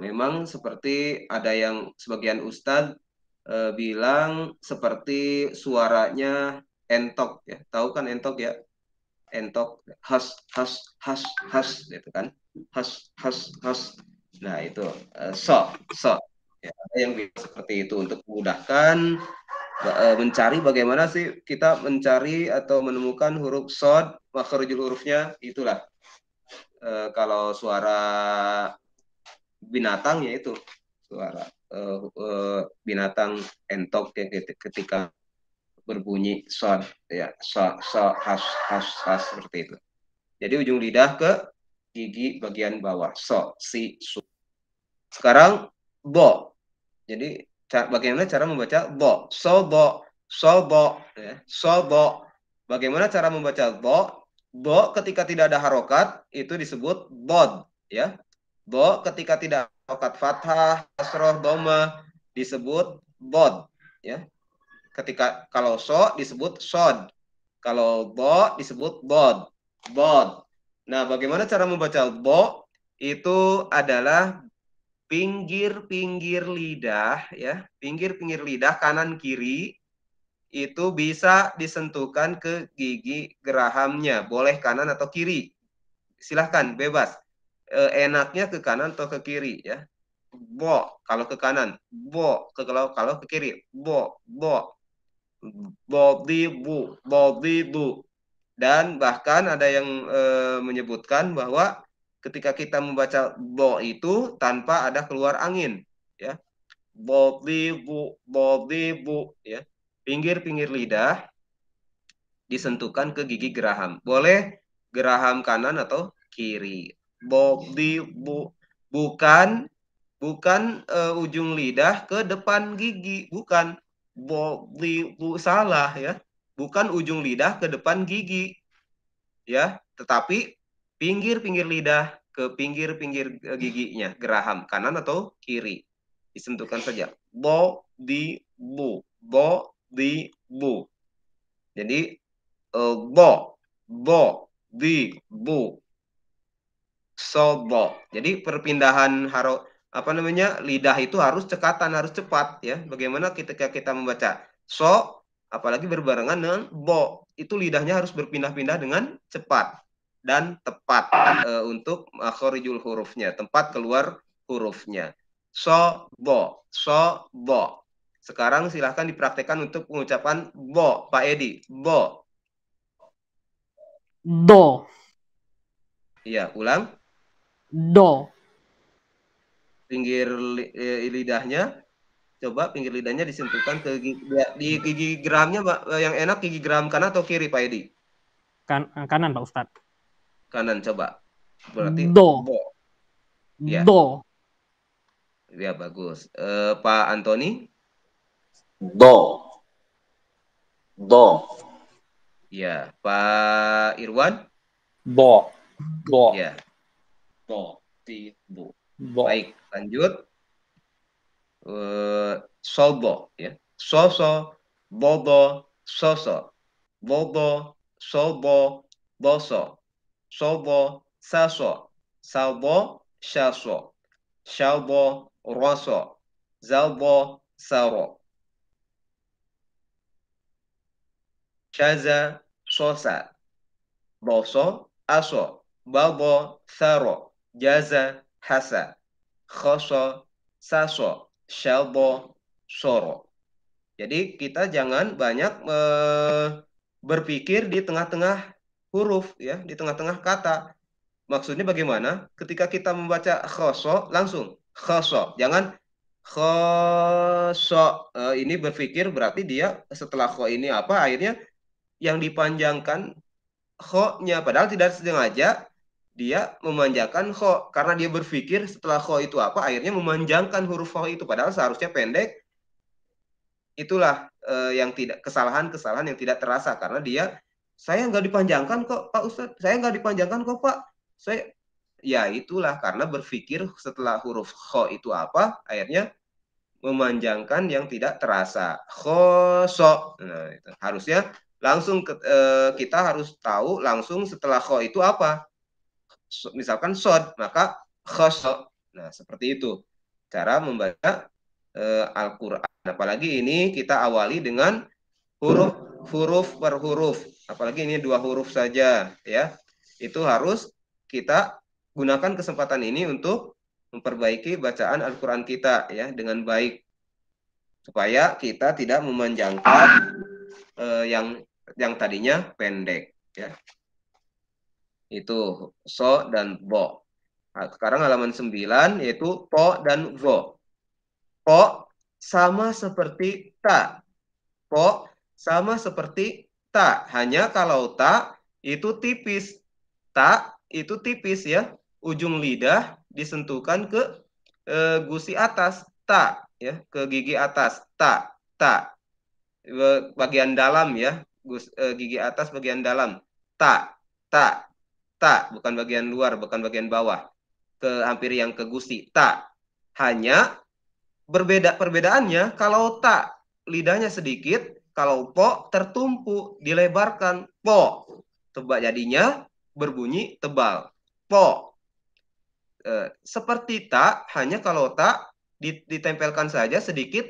Memang seperti ada yang sebagian ustadz bilang seperti suaranya entok ya. Tahu kan entok ya? Entok has gitu kan. Has. Nah, itu so. Ya, ada yang bilang seperti itu untuk memudahkan mencari bagaimana sih kita mencari atau menemukan huruf sod, makhrajul hurufnya itulah. Kalau suara binatang ya itu suara binatang entok ya ketika berbunyi sod ya has seperti itu. Jadi ujung lidah ke gigi bagian bawah so si su. Sekarang bo. Jadi bagaimana cara membaca bo? Sobo ya. Sobo. Bagaimana cara membaca bo? Bo ketika tidak ada harokat itu disebut bod ya. Bo ketika tidak harokat fathah, kasroh, doma disebut bod ya. Ketika kalau so disebut sod. Kalau bo disebut bod. Bod. Nah, bagaimana cara membaca bo? Itu adalah pinggir-pinggir lidah ya, pinggir-pinggir lidah kanan kiri itu bisa disentuhkan ke gigi gerahamnya, boleh kanan atau kiri. Silahkan bebas. Enaknya ke kanan atau ke kiri ya. Bo kalau ke kanan, bo kalau ke kiri, bo. Bodi bu. Dan bahkan ada yang menyebutkan bahwa ketika kita membaca bo itu tanpa ada keluar angin ya. Bodi bu ya. Pinggir-pinggir lidah disentuhkan ke gigi geraham. Boleh geraham kanan atau kiri. Bodi bu. Bukan ujung lidah ke depan gigi, bukan. Bodi bu salah ya. Bukan ujung lidah ke depan gigi ya, tetapi pinggir-pinggir lidah ke pinggir-pinggir giginya, geraham kanan atau kiri. Disentuhkan saja. Bo di bu. Jadi bo di bu. Sobo. Jadi perpindahan lidah itu harus cekatan, harus cepat ya. Bagaimana ketika kita membaca so, apalagi berbarengan dengan bo, itu lidahnya harus berpindah-pindah dengan cepat dan tepat untuk makhorijul hurufnya, tempat keluar hurufnya. So bo. Sekarang silahkan dipraktekkan untuk pengucapan bo, Pak Edi. Bo. Do. Iya, ulang. Do. Pinggir lidahnya, coba pinggir lidahnya disentuhkan ke gigi gerahamnya, yang enak gigi geraham kanan atau kiri, Pak Edi? Kanan, Pak Ustadz. Kanan, coba. Berarti do. Ya. Do. Ya, bagus. Pak Antoni? Do. Ya. Pak Irwan? Bo. Ya. Bo. Bo. Baik, lanjut. Sobo ya. Soso, bobo, soso. Bobo, sobo, boso. Sobo, saso. Salbo, shaso. Shalbo, roso. Zalbo, saro. Shaza, sosa. Boso, aso. Balbo, saro. jaza, hasa, khoso, saso, shalbo, soro. Jadi kita jangan banyak berpikir di tengah-tengah huruf, ya, di tengah-tengah kata. Maksudnya bagaimana? Ketika kita membaca khoso, langsung khoso. Jangan khoso. Ini berpikir berarti dia setelah kho ini apa? Akhirnya yang dipanjangkan kho-nya. Padahal tidak sengaja dia memanjangkan kho. Karena dia berpikir setelah kho itu apa? Akhirnya memanjangkan huruf kho itu. Padahal seharusnya pendek. Itulah yang tidak kesalahan-kesalahan yang tidak terasa. Karena dia, saya nggak dipanjangkan kok Pak Ustadz. Saya nggak dipanjangkan kok Pak. Ya itulah karena berpikir setelah huruf kho itu apa, akhirnya memanjangkan yang tidak terasa. Khoso. Nah, itu. Harusnya langsung kita harus tahu langsung setelah kho itu apa. Misalkan sod, maka khoso. Nah, seperti itu cara membaca Al-Quran. Apalagi ini kita awali dengan huruf per huruf. Apalagi ini 2 huruf saja, ya. Itu harus kita gunakan kesempatan ini untuk memperbaiki bacaan Al-Quran kita, ya, dengan baik, supaya kita tidak memanjangkan yang tadinya pendek, ya. Itu so dan bo. Nah, sekarang halaman 9 yaitu po dan vo. Po sama seperti ta. Po sama seperti ta. Hanya kalau ta itu tipis. Ta itu tipis, ya. Ujung lidah disentuhkan ke gusi atas. Ta, ya, ke gigi atas. Ta, ta. Bagian dalam, ya. Gigi atas bagian dalam. Ta, ta, ta. Bukan bagian luar, bukan bagian bawah. Hampir yang ke gusi. Ta. Hanya perbedaannya kalau ta lidahnya sedikit, kalau po tertumpu, dilebarkan. Po. Tebal, jadinya berbunyi tebal. Po. Seperti ta, hanya kalau ta ditempelkan saja sedikit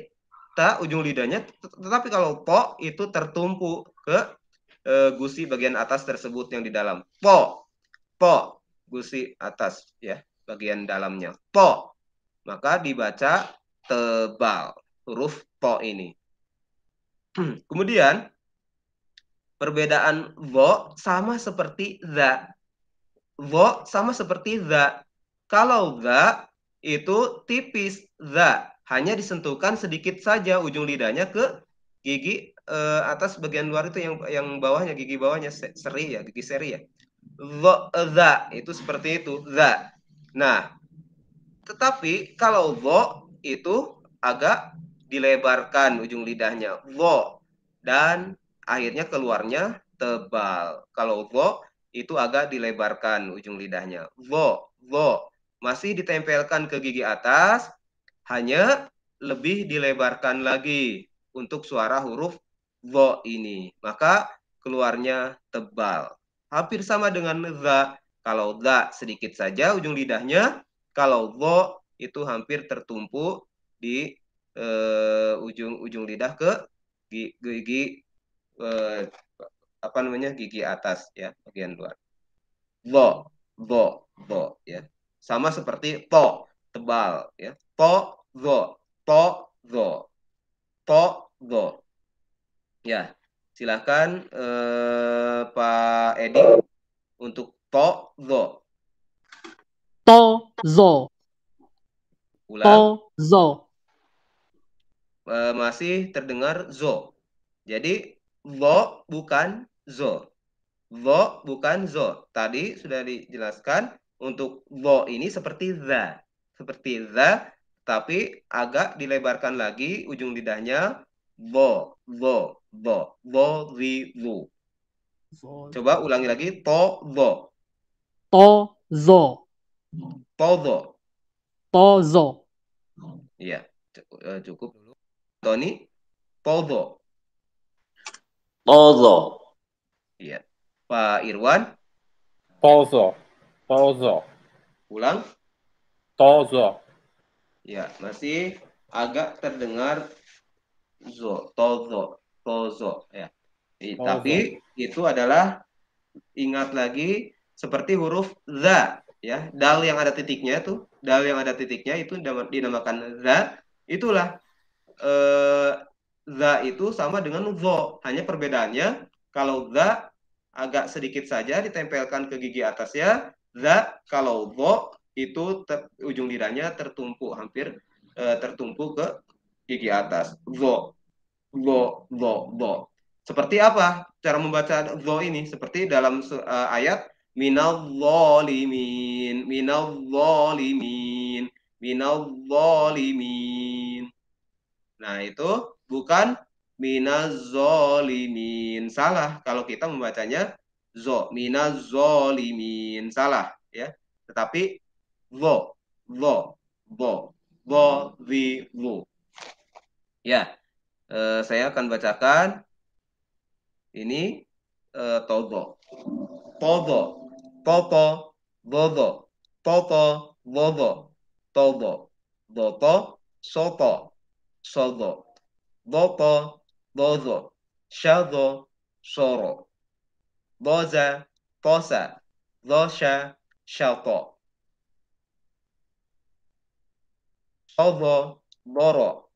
ta ujung lidahnya, tetapi kalau po itu tertumpu ke gusi bagian atas tersebut yang di dalam. Po. Po. Gusi atas, ya, bagian dalamnya. Po. Maka dibaca tebal huruf po ini. Kemudian perbedaan vo sama seperti za. Vo sama seperti za. Kalau za itu tipis, za hanya disentuhkan sedikit saja ujung lidahnya ke gigi atas bagian luar itu, yang bawahnya, gigi bawahnya seri, ya, gigi seri, ya. Vo, za itu seperti itu, za. Nah, tetapi kalau vo itu agak dilebarkan ujung lidahnya, vo, dan akhirnya keluarnya tebal. Kalau vo itu agak dilebarkan ujung lidahnya, vo, vo. Masih ditempelkan ke gigi atas, hanya lebih dilebarkan lagi untuk suara huruf vo ini. Maka keluarnya tebal. Hampir sama dengan za. Kalau za sedikit saja ujung lidahnya, kalau vo itu hampir tertumpu di ujung lidah ke gigi apa namanya, gigi atas, ya, bagian luar. Vo, vo, vo, ya. Sama seperti po, tebal, ya. Po, vo, po, vo, po, vo. Ya, silakan Pak Edi untuk po, vo. To, zo. Ulang. To, zo. Masih terdengar zo. Jadi vo bukan zo. Vo bukan zo. Tadi sudah dijelaskan untuk vo ini seperti za. Seperti za, tapi agak dilebarkan lagi ujung lidahnya. Vo, vo, vo, vo, vi, vu. Coba ulangi lagi. To, vo. To, zo. To, zo. To, zo. Iya, cukup dulu. Tony, polvo. todo, Iya. Pak Irwan, Tozo. Tozo. ulang. Tozo. Ya, masih agak terdengar zo, tozo, tozo, ya. Tapi itu adalah, ingat lagi, seperti huruf za. ya, dal yang ada titiknya itu, dinamakan za. Itulah za itu sama dengan zo, hanya perbedaannya kalau za agak sedikit saja ditempelkan ke gigi atasnya, za kalau zo itu ujung lidahnya tertumpuk, hampir tertumpuk ke gigi atas. Zo, zo, zo, zo. Seperti apa cara membaca zo ini? Seperti dalam ayat minal zalimin, minal zalimin, minal zalimin. Nah, itu bukan minaz zalimin. Salah kalau kita membacanya zo, minaz zalimin. Salah, ya. Tetapi zo, zo, zo, zo, zi, zo. Ya, saya akan bacakan ini todo. Todo, toto, bodo, toto, bodo, todo, doto, soto, sodo, dopo, dozo, shado, soro, doza, tosa, dosha, shato, sodo, doro,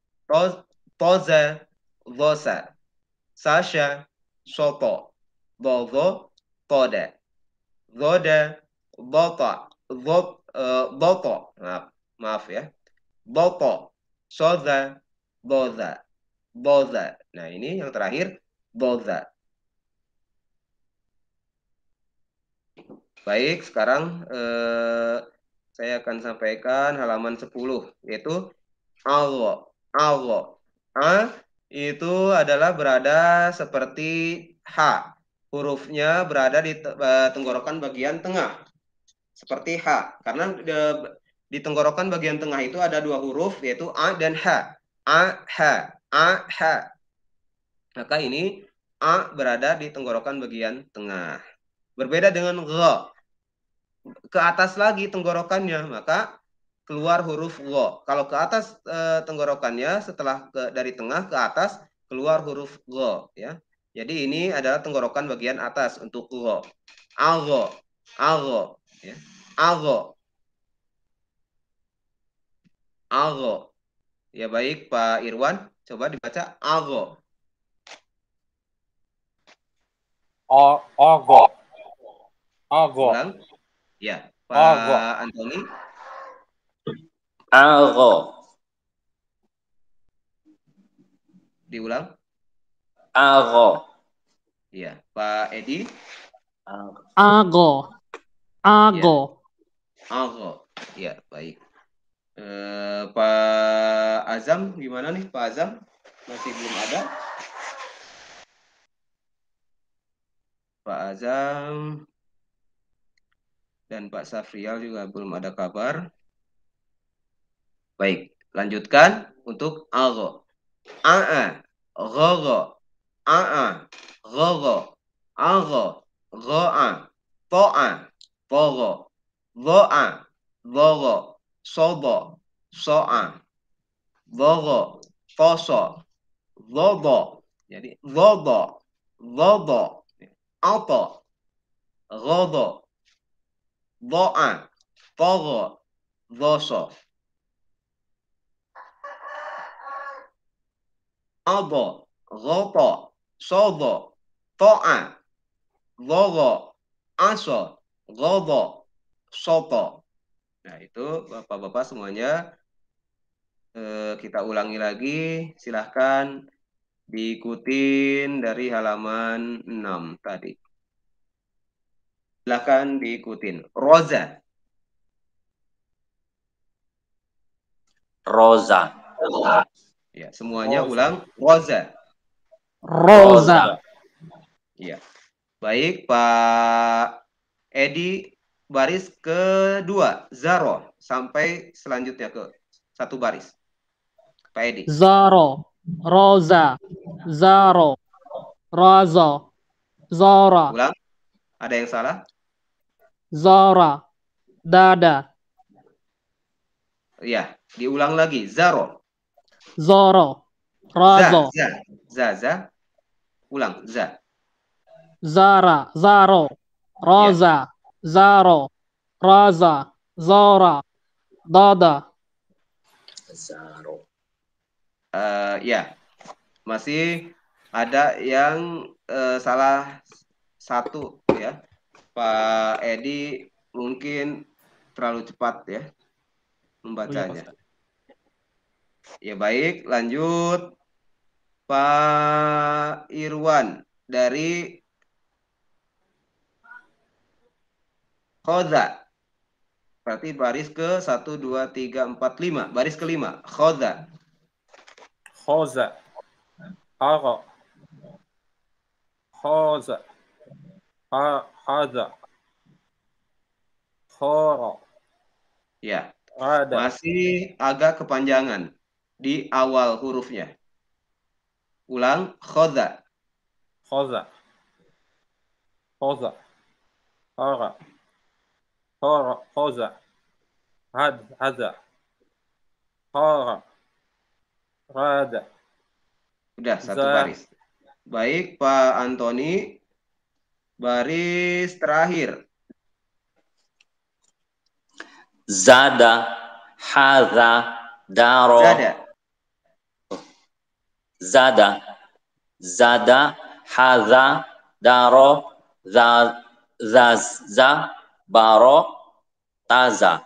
toza, dosa, sasha, soto, dozo, toda, zoda, dota, doto, maaf ya, doto, soza, doza, doza. Nah, ini yang terakhir, doza. Baik, sekarang saya akan sampaikan halaman 10, yaitu Allah. Allah. A itu adalah berada seperti H. Hurufnya berada di tenggorokan bagian tengah. Seperti H. Karena di tenggorokan bagian tengah itu ada dua huruf, yaitu A dan H. A, H. A, H. Maka ini A berada di tenggorokan bagian tengah. Berbeda dengan G. Ke atas lagi tenggorokannya, maka keluar huruf G. Kalau ke atas tenggorokannya, setelah dari tengah ke atas, keluar huruf G. Ya. Jadi ini adalah tenggorokan bagian atas untuk G. Algo. Algo. Ya. Algo. Algo. Ya baik Pak Irwan, coba dibaca algo. Ogo. Ogo. Ulang. Ya, Pak Ogo. Antoni. Algo. Diulang. Algo. Ya, Pak Edi. Ago. Ago. Algo. Ya, baik. Pak Azam gimana nih Pak Azam? Masih belum ada? Pak Azam dan Pak Safrial juga belum ada kabar. Baik, lanjutkan untuk algo. A, gogo, a, gogo, algo, goa, toa, pogo, doa, dogo, sobo, soa, dogo, toso, dodo. Jadi dodo, dodo, auto, godo, doa, pogo, doso. Albo, gopo, sobo, toa, gogo, aso, gobo, soto. Nah, itu Bapak-Bapak semuanya kita ulangi lagi. Silahkan diikutin dari halaman 6 tadi. Silahkan diikutin. Roza. Rosa. Ya, semuanya Roza. ulang. Roza. Rosa. Ya. Baik, Pak Edi, baris kedua, Zaro, sampai selanjutnya ke satu baris. Pak Edi. Zaro. Rosa. Zaro. Raza. Zara. Ulang. Ada yang salah? Zara. Dada. Ya, diulang lagi. Zaro. Zoro. Razo. Za. Ulang. Za. Zara. Zaro. Roza. Zaro. raza, zora, dada. Zaro. Ya, masih ada yang salah satu ya. Pak Edi mungkin terlalu cepat ya membacanya. Ya baik, lanjut Pak Irwan dari Khoza. Berarti baris ke 1, 2, 3, 4, 5. Baris kelima. Khoza. Khoza. Ara. Khoza. Haza. Khora. Ya, Ada. masih agak kepanjangan di awal hurufnya. Ulang, khoza. Khoza. Khoza. Ara. Khora. Khoza. Haza. Khora. Rada. Udah, satu Za. baris. Baik, Pak Antoni. Baris terakhir. Zada. Haza. Daro. Zada. Zada. Zada. Haza. Daro. Zaza. Baro. Taza.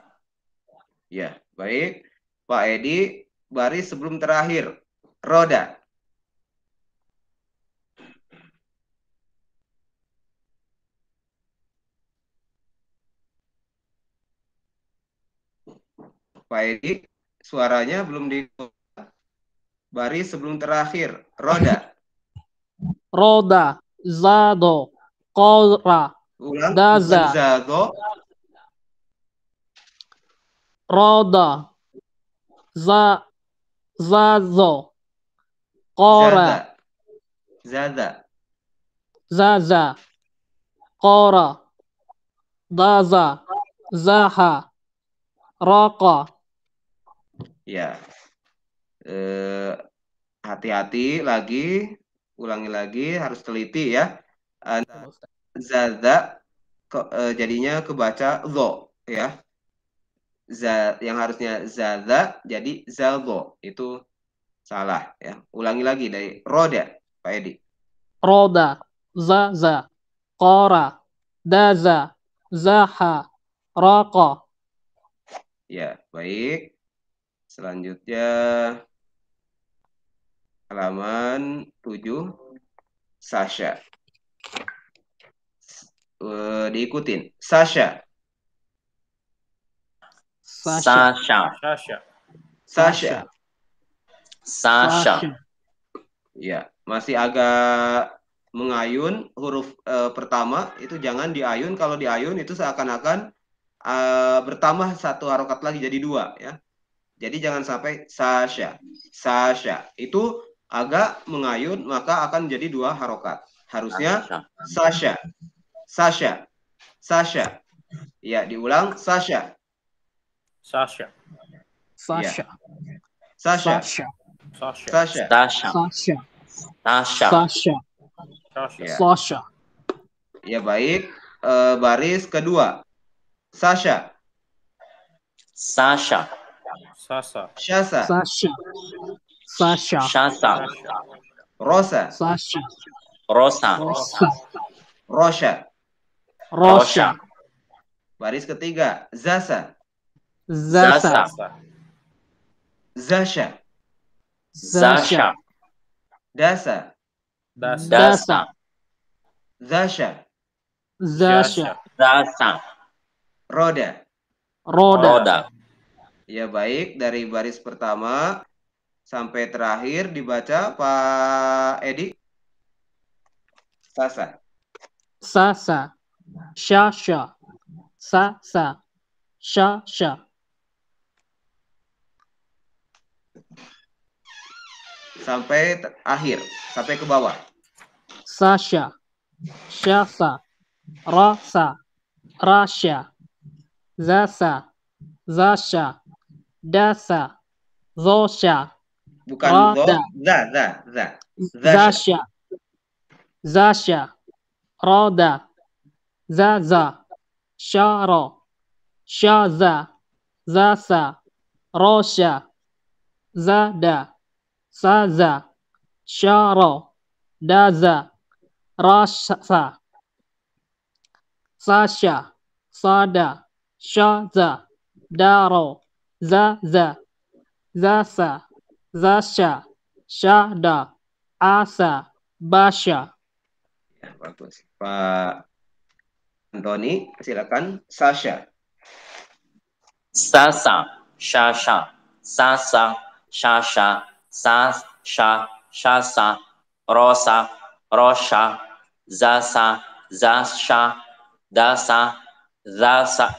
Ya, baik. Pak Edi, baris sebelum terakhir. Roda. Pak Edi, suaranya belum di baris sebelum terakhir. Roda. Roda, zado, qora, Ulang, bukan daza, zago. roda, zazo, qora, Zada. zaza, qora, daza, zaha, raqa. Ya. Hati-hati lagi. Ulangi lagi, harus teliti ya. Zada jadinya kebaca zo ya. Yang harusnya zada jadi zalgo. Itu salah ya. Ulangi lagi dari roda, Pak Edi. Roda, zaza, qora, daza, zaha, raqa. Ya, baik. Selanjutnya halaman 7 Sasha. Diikutin. Sasha. Sasha, Sasha. Sasha. Sasha. Sasha. Ya, masih agak mengayun huruf pertama itu jangan diayun. Kalau diayun itu seakan-akan bertambah satu harokat lagi jadi dua ya. Jadi jangan sampai Sasha. Sasha itu agak mengayun maka akan jadi dua harokat. Harusnya Sasha. Sasha. Sasha. Ya, diulang Sasha. Sasha. Sasha, Sasha. Sasha, Sasha. Sasha. Sasha. Sasha, Sasha. Sasha, Sasha. Ya. Sasha. Ya baik. Baris kedua. Sasha. Sasha. Sasa. Shasa. Sasha, Sasha, Shasa. Rosa. Sasha, Rosa. Rosa, Rosha. Rosha, Baris ketiga. Zasa. Zasa, Zasa. Zasha. Zasha, Dasa. Dasa. Dasa. Zasha. Zasha, Dasa. Roda. Roda, Roda. Ya baik, dari baris pertama sampai terakhir dibaca Pak Edi. Sasa. Sasa, Shasha, Sasa, Shasha. Sampai akhir, sampai ke bawah. Sasha, Shasa, Rasa, Rasha, Zasa, Zasha, Dasa, Zosha, Bukan Roda. za. Zasha, Zasha, Roda, Zaza, Sharo, syaza, zasa, rosya, zada, saza, syaro, daza, rasa, sasya, sada, syaza, daro, zaza, zasa, zasya, syahda, asa, basya. Ya, bagus. Pak Antoni, silakan. Sasha. Sasa, shasha, sasa, shasha, sasha, shasa, rosa, rosha, zasa, zasha, dasa, zasa,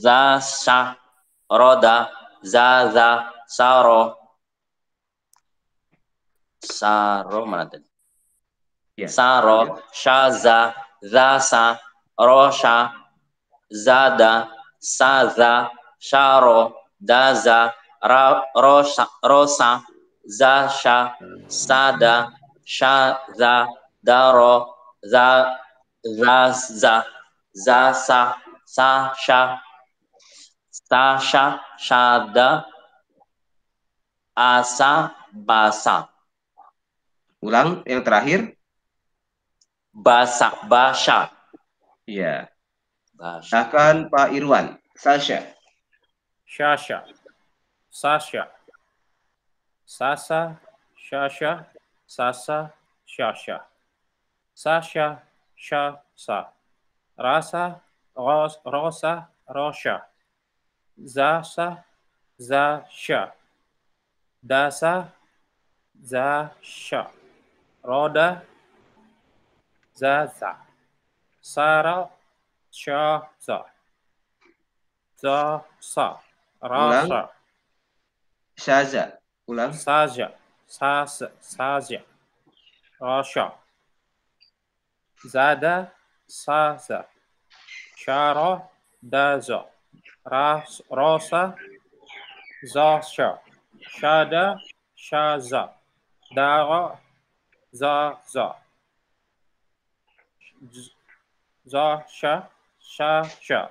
zasha, roda, zaza, saro, mana tadi? Ya, Saro, lanjut. shaza, zasa, rosha, zada, saza, sharo, daza, rosa, zasha, sada, shaza, daro, zaza, zasa, sasha, shada, asa, basa. Ulang yang terakhir. Basha. Ya. Basha. Silakan Pak Irwan. Sasha. Shasha, Sasha, Sasa, Shasha, Sasa, Shasha, Sasha, Shasa, Rasa, Rosa, Rosha, Zasa, Zasha, Dasa, Zasha, Roda, Zaza, Sara, Shaza, Zasa, Rasa, Shaza. Ulang. Saja, Saja, Rasha, Zada, Saza, Shara, Daza, Rosa, Zasha, Shada, Shaza, Dara, Zaza, Zasha, Shasha,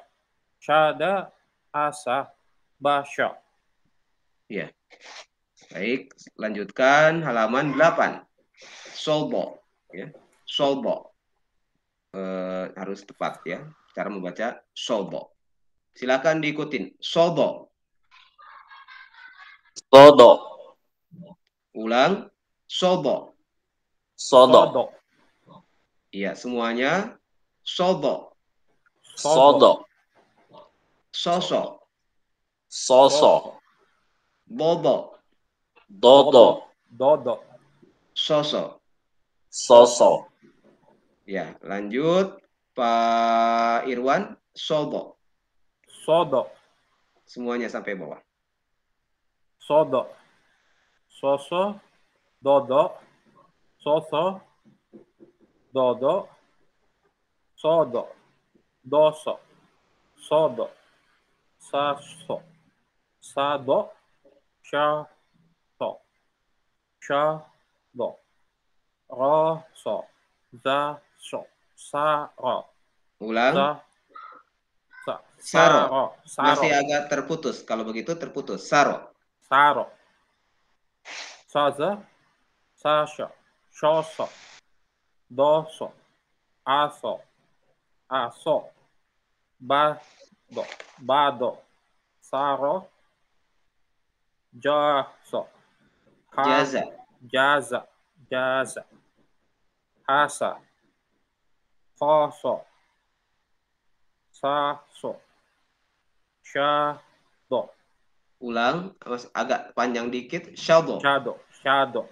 Shada, Asa, Basha. Ya. Baik, lanjutkan halaman 8. Solbo. Ya. Solbo. Harus tepat ya. Cara membaca solbo. Silakan diikutin. Solbo. Sodo. Ulang. Solbo. Sodo. Iya, semuanya. Solbo. Sodo. Soso. Soso. Bobo. Dodo. Dodo. Soso. Soso. Ya, lanjut Pak Irwan. Solbo. Sodo. Semuanya sampai bawah. Sodo. Soso. Dodo. Soso. Dodo. Sodo. Doso. Sodo. Saso. Sado. Shaso. Shado. Roso. Zaso. Saro. Ulang. Saro. Masih agak terputus. Kalau begitu terputus. Saro. Saro. Saza. Sasha. Shoso. Doso. Aso. Aso. Bado. Saro. Jaso. Jaza. Jaza. Hasa. Koso. Saso. Shado. Ulang. Agak panjang dikit. Shado. Shado.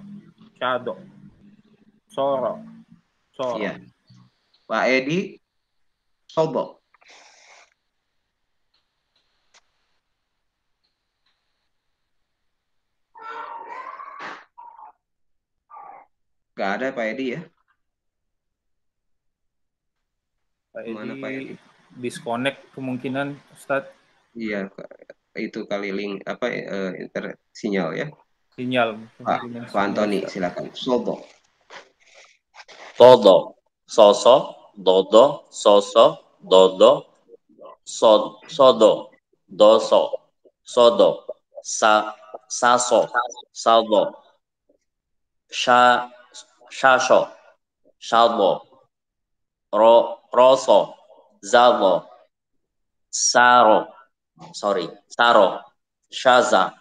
Soro. Iya. Pak Edi. Sobo. Gak ada Pak Edi ya? Pak Mana Pak Edi? Disconnect kemungkinan, Ustadz. Iya, itu kali link sinyal ya. Sinyal. Pak Antoni, silakan. Sobo. Todo. Soso. Dodo. Soso. Dodo. sodo, doso, sodo, saso, saldo, shasho, shalbo, roso, zalbo, saro, shaza,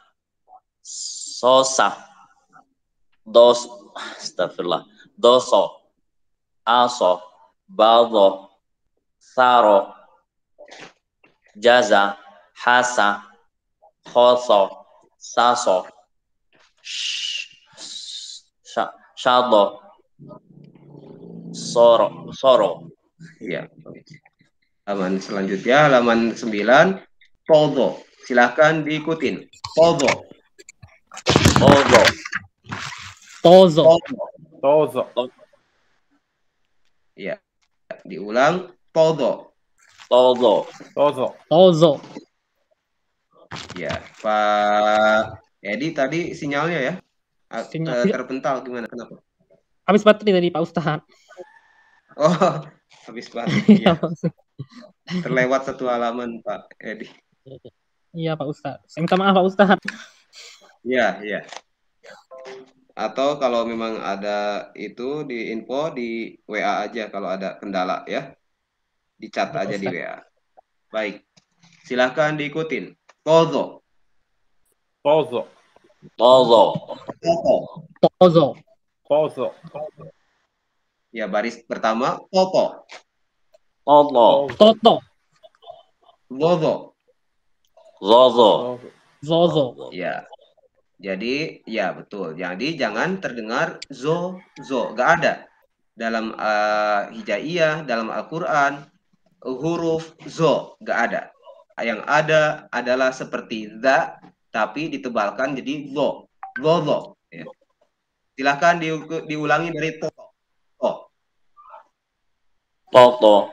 sosa, astagfirullah, doso, aso, baldo, saro, jaza, hasa, khoso, saso, shado, soro. Ya. Halaman selanjutnya, halaman 9, todo. Silahkan diikutin. Todo. Tozo. Tozo. Ya. Diulang, todo. Tozo. Ya, Pak Edi tadi sinyalnya ya Sinyal. terpental gimana? Kenapa? Habis baterai tadi Pak Ustadz. Oh, habis baterai. Ya. Terlewat satu halaman Pak Edi. Iya Pak Ustadz. Saya minta maaf Pak Ustadz. Iya, iya. Atau kalau memang ada itu di info di WA aja kalau ada kendala ya. Di chat aja di WA. Baik. Silahkan diikutin. Todo. Tozo. Ya, baris pertama toto. Toto. Zozo. Ya. Jadi ya betul. Jadi jangan terdengar zo. Gak ada dalam hijaiyah, dalam Al-Qur'an huruf zo gak ada. Yang ada adalah seperti za tapi ditebalkan jadi zo. Ya. Silakan diulangi dari toto. Zozo.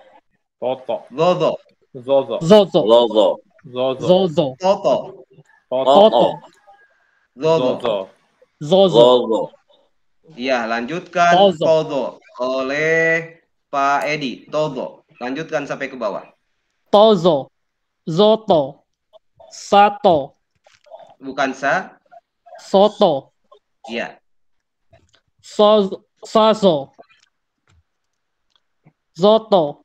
Iya, lanjutkan todo oleh Pak Edi. Todo. Lanjutkan sampai ke bawah. Tozo. Zoto. Sato. Bukan sa. Soto. Iya. Sazo. Zoto.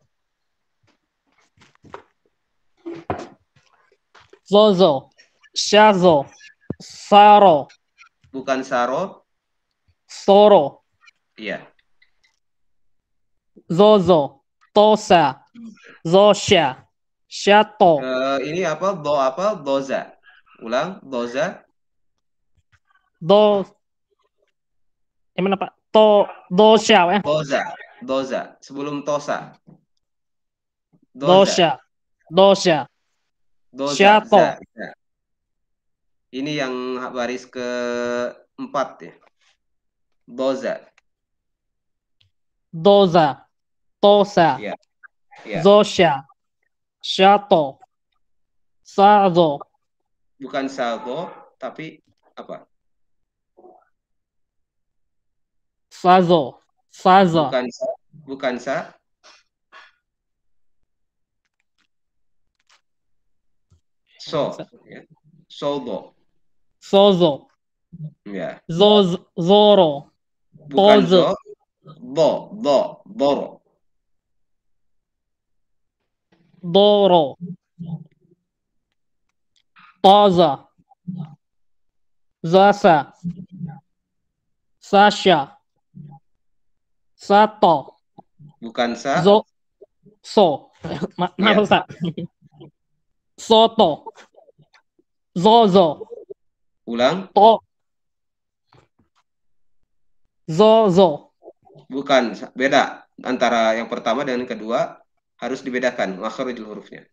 Zozo. Shazo. Saro. Bukan saro. Soro. Iya. Zozo. Tosa. Zosha. Shato. Ini apa? Doza. Ulang. Doza. Mana Pak? Dosha ya? Doza. Sebelum tosa. Dosha. Shato. Ini yang baris ke-4 ya. Doza. Tosa. Ya. Zosha. Shato. Sazo. Bukan saldo, tapi apa? Sazo. Bukan sa. Ya. Sozo. Ya. Zoro. Bukan Tozo. Doro. Doro. Toza. Zasa. Sasha. Sato. Bukan sa. Maaf Ustaz. Soto. Zozo. Ulang. Zozo. Bukan, beda antara yang pertama dan yang kedua, harus dibedakan makharijul hurufnya.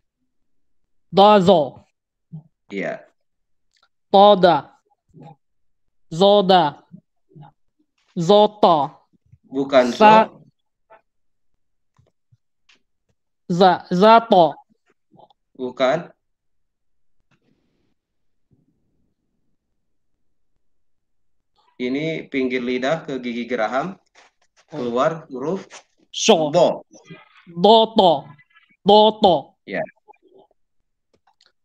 Dozo. Iya. Toda. Zoda. Zoto. Bukan Zato. Bukan. Ini pinggir lidah ke gigi geraham, keluar huruf Sho. do. Doto. Ya.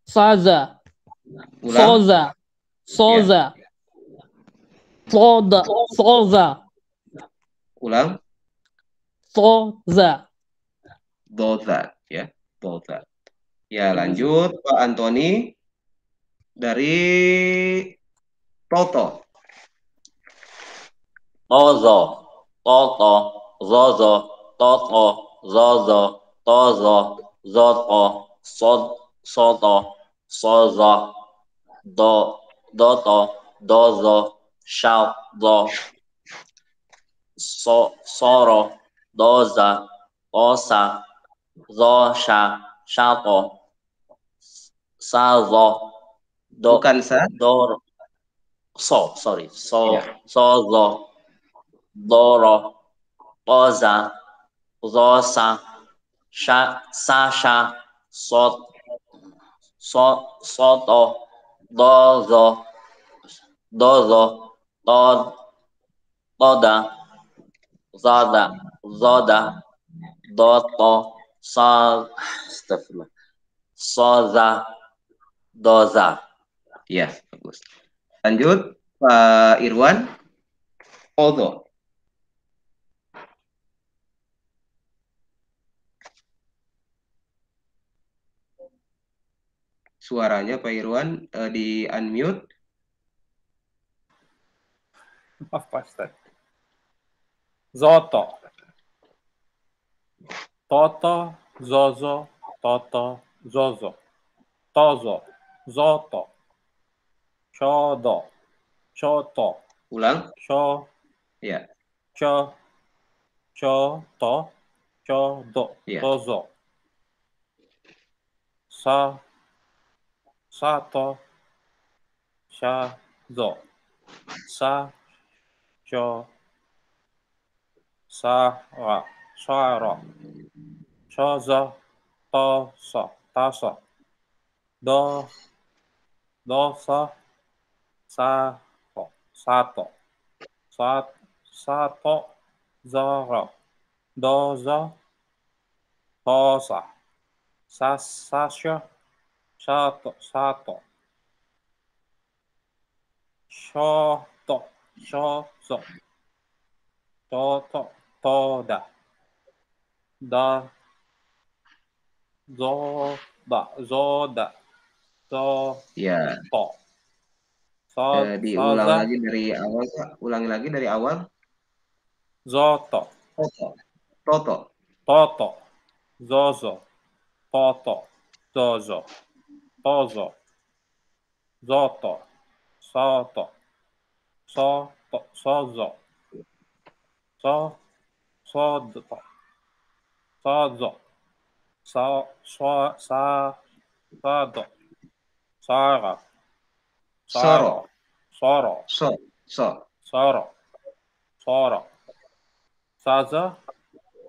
Saza. Ulang. Soza. Soza. Soda. Soza. Ulang. Soza. Doza, ya. Doza. Ya, lanjut Pak Antoni dari Toto. Tozo, toto, zozo, toto, zozo, tozo, zoto, soto, sozo, doto, dozo, do, soro, doza, osa, zosha, shato, sazo, Bukan sa. dor, sorry, Ya. sozo, doro, oza, zosa, sasha, soto, dozo, toda, zoda, doto, astagfirullah, soza, doza. Ya, bagus. Lanjut Pak Irwan. Odo. Suaranya Pak Irwan di unmute. Maaf Pak Ustaz. Zoto. Toto, zozo, toto, zozo. Tozo, zoto. Chodo, choto. Ulang. Cho, Ya. cho, choto, chodo. Ya. Tozo. Sato, shazo. Sa, cho, sara, sara. Choza, tosa, tasa. Dosa, sato, sato. Sato, zara. Doza, tosa. Sasha, sato. Shoto, shozo. Toto, toda. Zoda. Ya. Soto. Diulang Saza, lagi dari awal, Pak. Ulangi lagi dari awal. zoto. Toto. Toto. Toto. Zozo. Toto. Zozo. Tozo. Zoto. Soto. Sozo. Sodo. Sozo. Sado. Sara. Soro. Soro. So. Soro. Soro. Saza.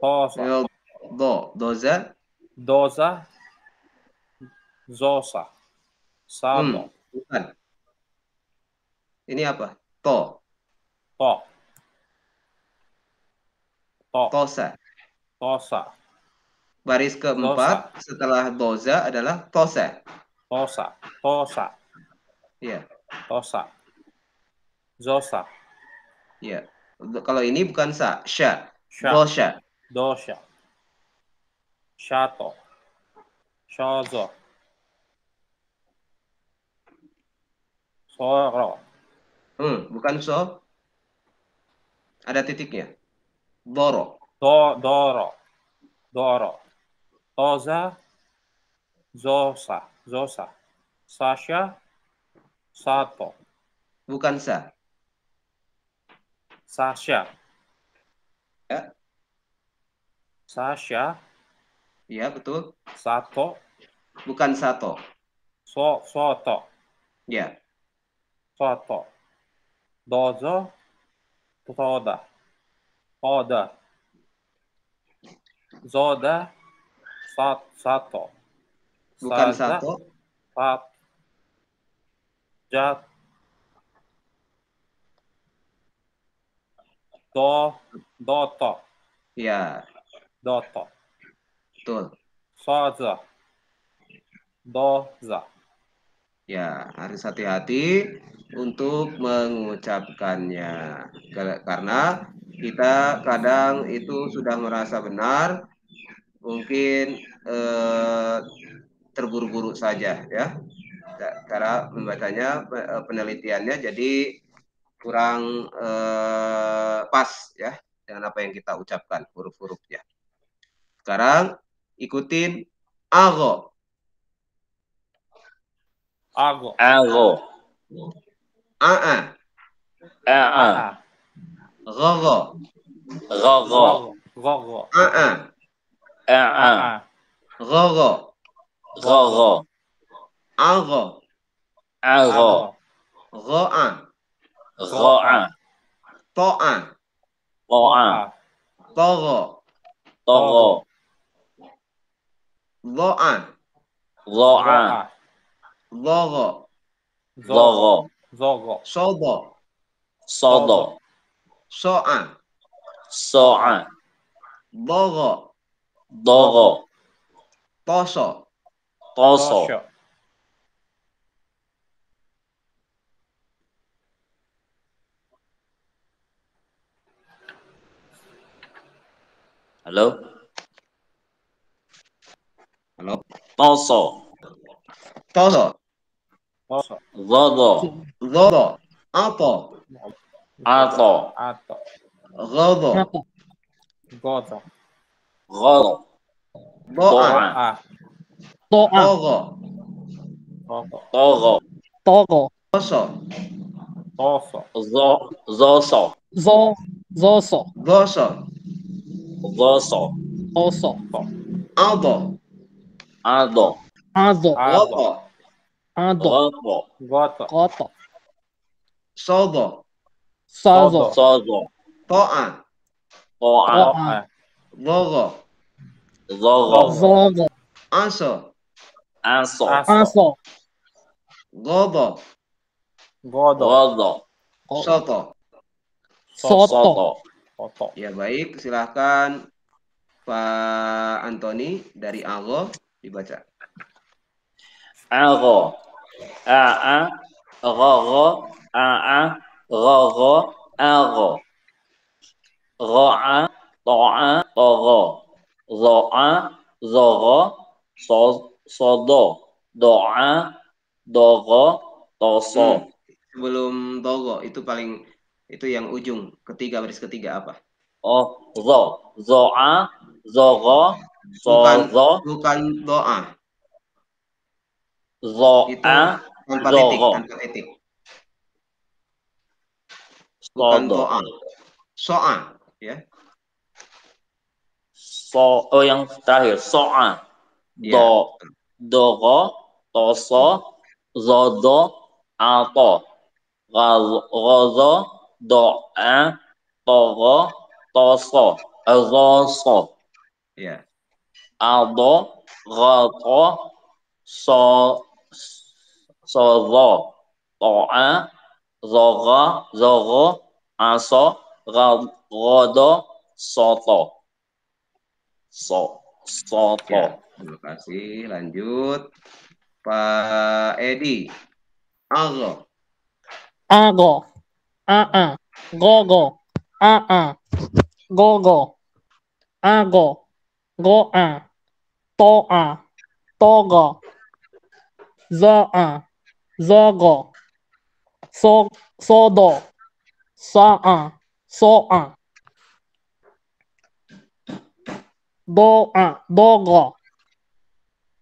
Tosa. Doza. Doza. Zosa. Sado. Bukan. Ini apa? To. To. Tosa. Tosa. Baris keempat setelah doza adalah tosa. Tosa. Ya. Tosa. Zosa. Ya. Kalau ini bukan sa, sya. Sha. Dosha. Dosha. Shato. Shazo. Soro. Bukan so. Ada titiknya. Doro. Doro. Toza. Zosa. Sasha. Sato. Bukan sa. Sasha. Ya. Sasha. Ya, betul. Sato. Bukan sato. Soto. Ya. Soto. Dozo. Toda. Zoda. Sato. Bukan Saza. sato. Jat. Doto. Ya. Doto. Betul. Saza. Doza. Ya, harus hati-hati untuk mengucapkannya. Karena kita kadang itu sudah merasa benar, mungkin terburu-buru saja ya. Cara membacanya, penelitiannya jadi kurang pas ya dengan apa yang kita ucapkan huruf-hurufnya. Sekarang ikutin ago. Ago. Ago. Aa. Aa. Gogo. Gogo. Gogo. Aa. Aa. Gogo. Gogo. Ago. Ago. Goa. Goa. Toa. Goa. Togo. Togo. Loa. Loa. Logo. Zogo. Zogo. Sodo. Sodo. Soa. Soa. Dogo. Dogo. Toso. Toso. Halo? Halo. Toso. Toso. Toso. Zodo. Zodo. Ato. Ato. Ato. Godo. Godo. Godo. Doa. Doa. Toa. Togo. Togo. Togo. Togo. Toso. Toso. Zoso. Zoso. Goso. Zoso. Oso. Aldo. Ado. Azo. Lopo. Ado. Gopo. Goto. Koto. Sodo. Sazo. Sozo. Toa. Toa. Toa. Logo. Zogo. Zogo. Aso. Aso. Aso. Godo. Godo. Godo. Soto. Soto. Soto. Soto. Ya baik, silahkan Pak Antoni dari Algo dibaca. Ago. Aa. Gogo. Aa. Gogo. Ago. Roa. Toa. Togo. Zoa. Zogo. Sodo. Doa. Dogo. Toso. Sebelum Togo itu itu yang ujung ketiga, baris ketiga apa? Oh, zoa, zogo, Bukan sozo, doa. Itu zoa, tanpa titik, zogo, tanpa titik. Bukan sodo. toa. Soa, ya. Oh yang terakhir, soa, Ya. dogo, toso, zodo, alto, gozo, doa, togo, toso, zoso, Ya. aldo, goto, sozo, toa, zogo, aso, godo, soto. Soto. Ya. Terima kasih. Lanjut. Pak Edi. Algo. Ago. Aa. Gogo. Aa. Gogo. Ago. Goa. Toa. Togo. Zoa. Zogo. Sodo. Saa. Soa. Doa. Dogo.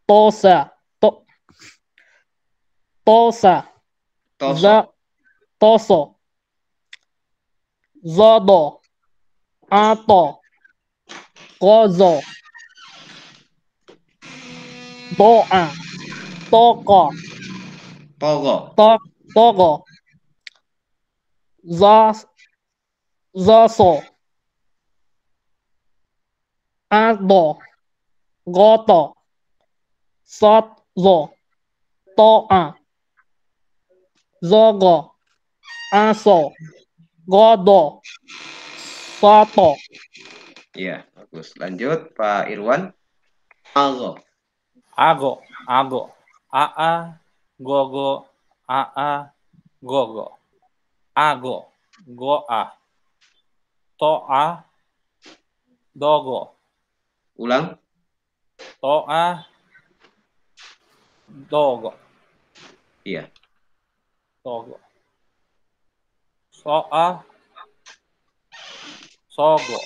Tosa. Tosa. Toso. Toso. Zodo. Ato. Gozo. Doa. Toko. Togo. Togo. Zaso. Ado. Goto. Sozo. Toa. Zogo. Aso. Godo. Soto. Ya, bagus. Lanjut Pak Irwan. Algo. Ago. Ago. Aa. Gogo, aa, gogo. Ago, goa. Toa, dogo. Ulang. Toa, dogo. Iya. Dogo. Soa, sogo.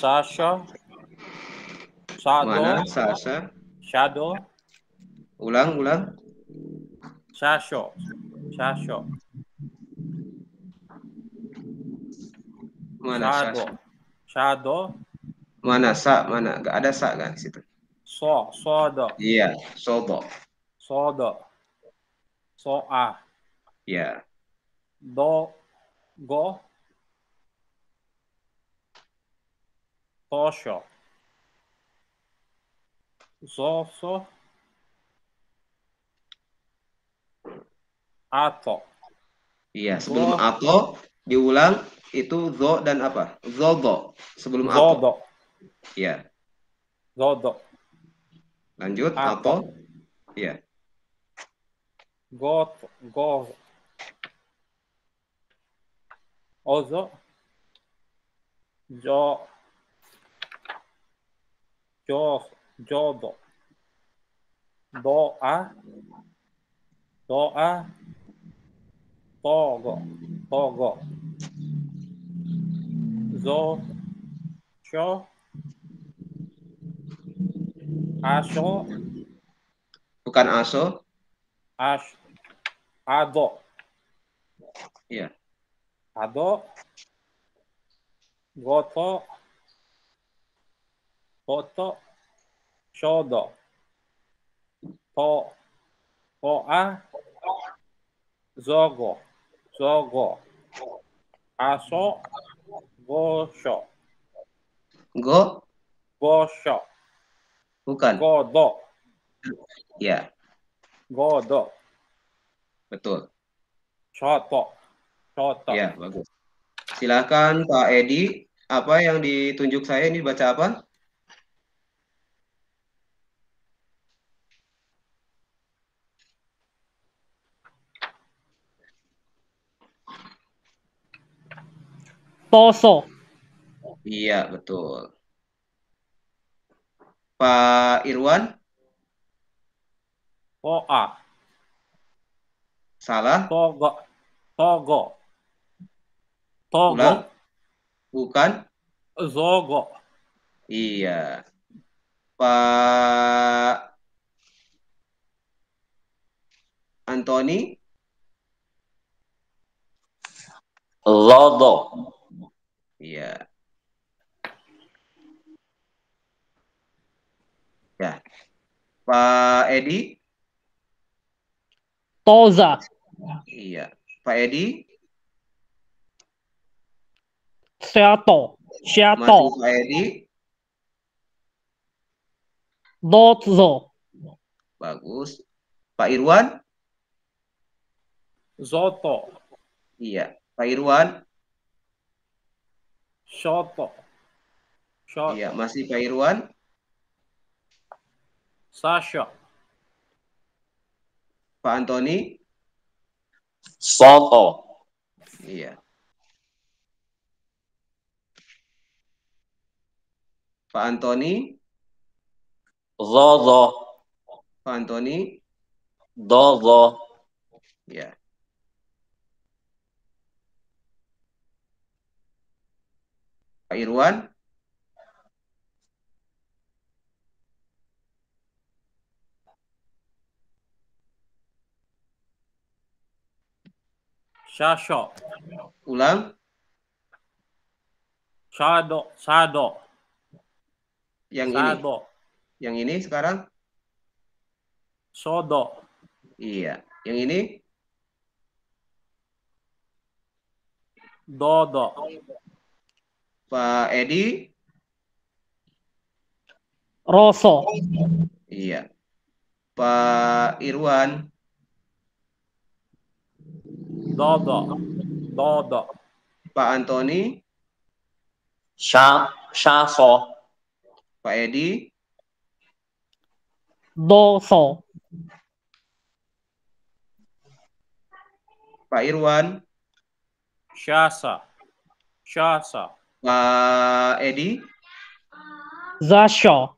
Sasha, Mana? sado, Sasa. shadow, Ulang, ulang. shasho, shasho, Mana shadow, sasa? shadow, Mana sa? Mana? Gak ada sa kan di situ? sodo, Iya, sobo. sodo, soa, Iya. do, go, tosho, zoso, ato, Iya, sebelum go, ato diulang itu zo dan apa? Zobo. Sebelum ato. zodo, Iya. zodo, Lanjut ato, ato. Iya. go, go, ozo, jo, jo, jodo, doa, doa, togo, togo, zo, sho, asho, Bukan aso. ash, ado, Iya. ado, goto, goto, shodo, to, toa, zogo, zogo, aso, gosho, Go. gosho, Bukan. godo, Iya, godo, betul. shoto, shoto. Iya, bagus. Silakan Pak Edi. Apa yang ditunjuk saya ini baca apa? Toso. Iya, betul. Pak Irwan, Toa, salah. togo, togo, togo, Ulang. Bukan. zogo, Iya. Pak Antoni, Zodo. iya. Ya. Pak Edi, Toza. iya. Pak Edi, Seato. masih Shiato. Pak Edi, Dotzo. bagus. Pak Irwan, zoto, iya. Pak Irwan, shoto, iya. shoto, Masih Pak Irwan, sasho, Pak Antoni, Soto. iya. Pak Antoni, Zodo. Pak Antoni, Dodo. iya. Pak Irwan, shasho, ulang. shado, shado, Yang ini, shado, yang ini sekarang, sodo, iya. Yang ini, dodo, Pak Edi, Roso. iya. Pak Irwan, dodo, dodo, Pak Antoni, Shaso. Pak Edi, Doso. Pak Irwan, Syasa. Syasa. Pak Edi, Zasha.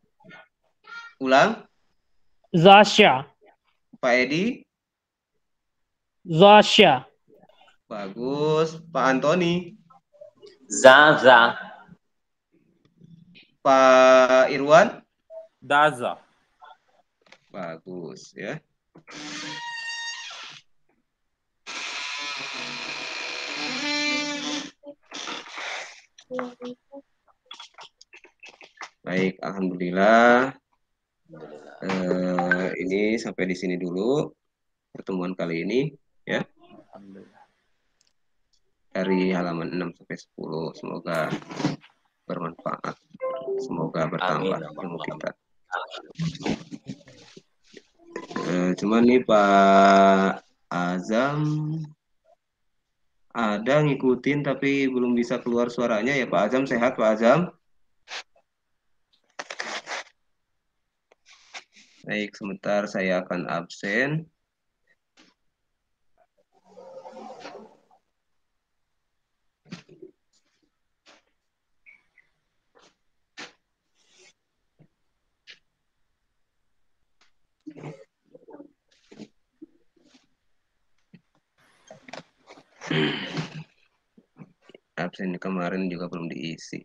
ulang, Zasha. Pak Edi, Zasha. bagus, Pak Antoni, Zaza. Pak Irwan, Daza. bagus ya. Baik, alhamdulillah. Ini sampai di sini dulu pertemuan kali ini ya, Alhamdulillah. dari halaman 6 sampai 10. Semoga bermanfaat. Semoga bertambah Amin. ilmu kita. Cuman nih Pak Azam ada ngikutin tapi belum bisa keluar suaranya ya. Pak Azam, sehat Pak Azam? Baik, sebentar saya akan absen. Absen kemarin juga belum diisi.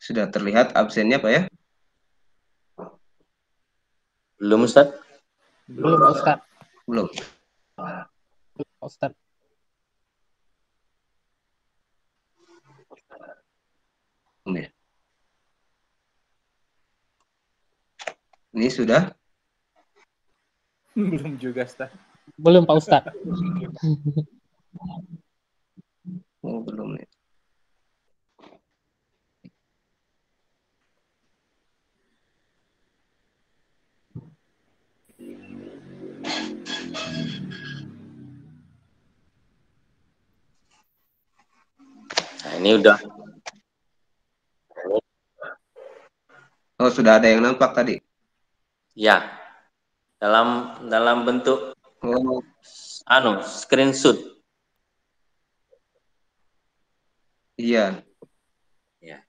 Sudah terlihat absennya Pak ya? Belum, Ustaz? Belum, Pak Ustaz. Belum. Belum, Pak Ustaz. Belum ya? Ini sudah? Belum juga, Ustaz. Belum, Pak Ustaz. Oh, belum nih. Nah, ini udah. Oh, sudah ada yang nampak tadi. Ya. Dalam bentuk Oh, screenshot. iya. Ya.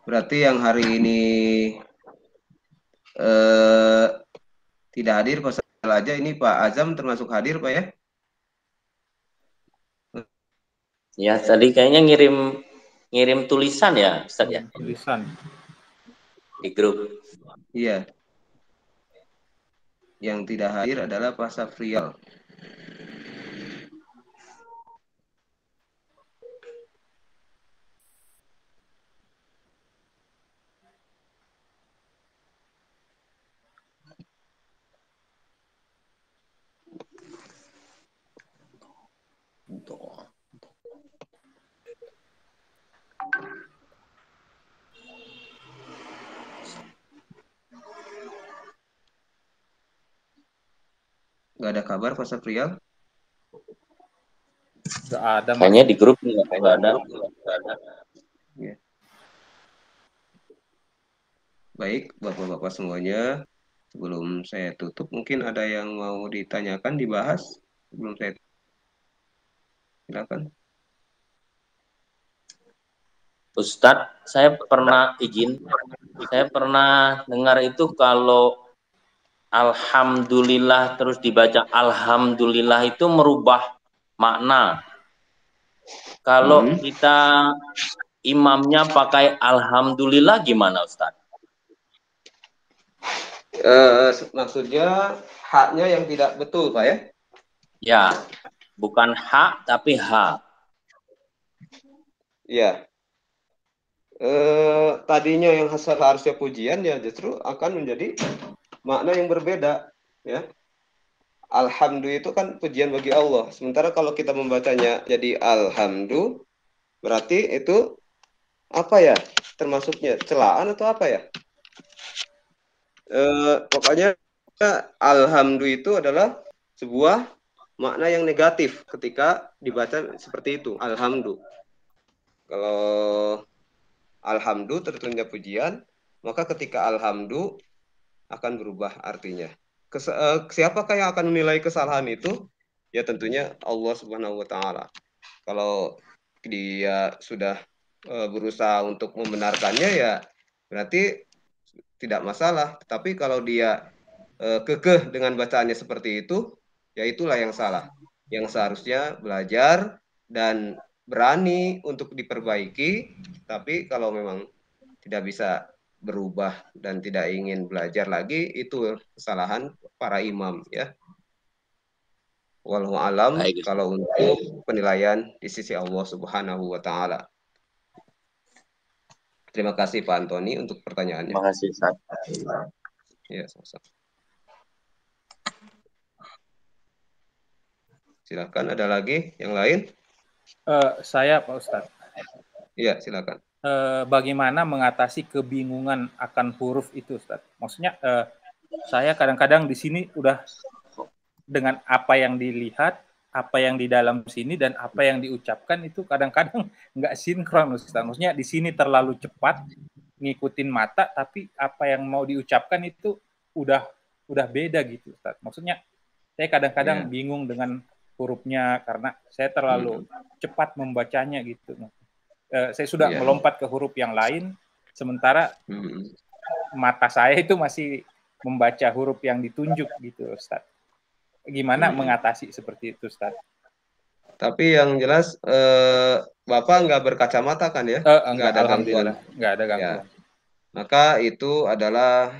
Berarti yang hari ini tidak hadir Pak aja, ini Pak Azam termasuk hadir Pak ya? Ya, tadi kayaknya ngirim tulisan ya, Ustaz ya, Tulisan. di grup. Iya. Yang tidak hadir adalah Pak Safrial. Nggak ada kabar Pak Safrial? Nggak Nggak ada, Mas. Kayaknya di grup nggak ada. Ya. Baik, Bapak-bapak semuanya, sebelum saya tutup, mungkin ada yang mau ditanyakan, dibahas sebelum saya silakan. Ustadz, saya pernah dengar itu kalau alhamdulillah terus dibaca alhamdulillah itu merubah makna. Kalau kita imamnya pakai alhamdulillah gimana, Ustadz? Maksudnya haknya yang tidak betul, Pak ya? Ya, bukan hak tapi ha. Ya. Tadinya yang harusnya pujian ya justru akan menjadi makna yang berbeda, ya. Alhamdulillah itu kan pujian bagi Allah. Sementara kalau kita membacanya jadi alhamdulillah, berarti itu apa ya? Termasuknya celaan atau apa ya? Pokoknya alhamdulillah itu adalah sebuah makna yang negatif ketika dibaca seperti itu. Alhamdulillah. Kalau alhamdulillah tertunda pujian, maka ketika alhamdulillah akan berubah artinya. Siapakah yang akan menilai kesalahan itu? Ya tentunya Allah Subhanahu wa taala. Kalau dia sudah berusaha untuk membenarkannya ya berarti tidak masalah. Tapi kalau dia kekeh dengan bacaannya seperti itu, ya itulah yang salah. Yang seharusnya belajar dan berani untuk diperbaiki, tapi kalau memang tidak bisa berubah dan tidak ingin belajar lagi, itu kesalahan para imam ya. Wallahu alam kalau untuk penilaian di sisi Allah Subhanahu wa taala. Terima kasih Pak Antoni untuk pertanyaannya. Terima kasih, Ustaz. Ya, sama-sama. Silakan, ada lagi yang lain? Saya Pak Ustadz. Iya, silakan. Bagaimana mengatasi kebingungan akan huruf itu, Ustadz? Maksudnya saya kadang-kadang di sini udah dengan apa yang dilihat, apa yang di dalam sini dan apa yang diucapkan itu kadang-kadang nggak sinkron, Ustadz. Maksudnya di sini terlalu cepat ngikutin mata, tapi apa yang mau diucapkan itu udah beda gitu, Ustadz. Maksudnya saya kadang-kadang bingung dengan hurufnya karena saya terlalu cepat membacanya gitu. Saya sudah melompat ke huruf yang lain, sementara mata saya itu masih membaca huruf yang ditunjuk gitu, Ustaz. Gimana mengatasi seperti itu, Ustaz? Tapi yang jelas Bapak nggak berkacamata kan ya? Nggak ada gangguan. Nggak ada gangguan. Ya. Maka itu adalah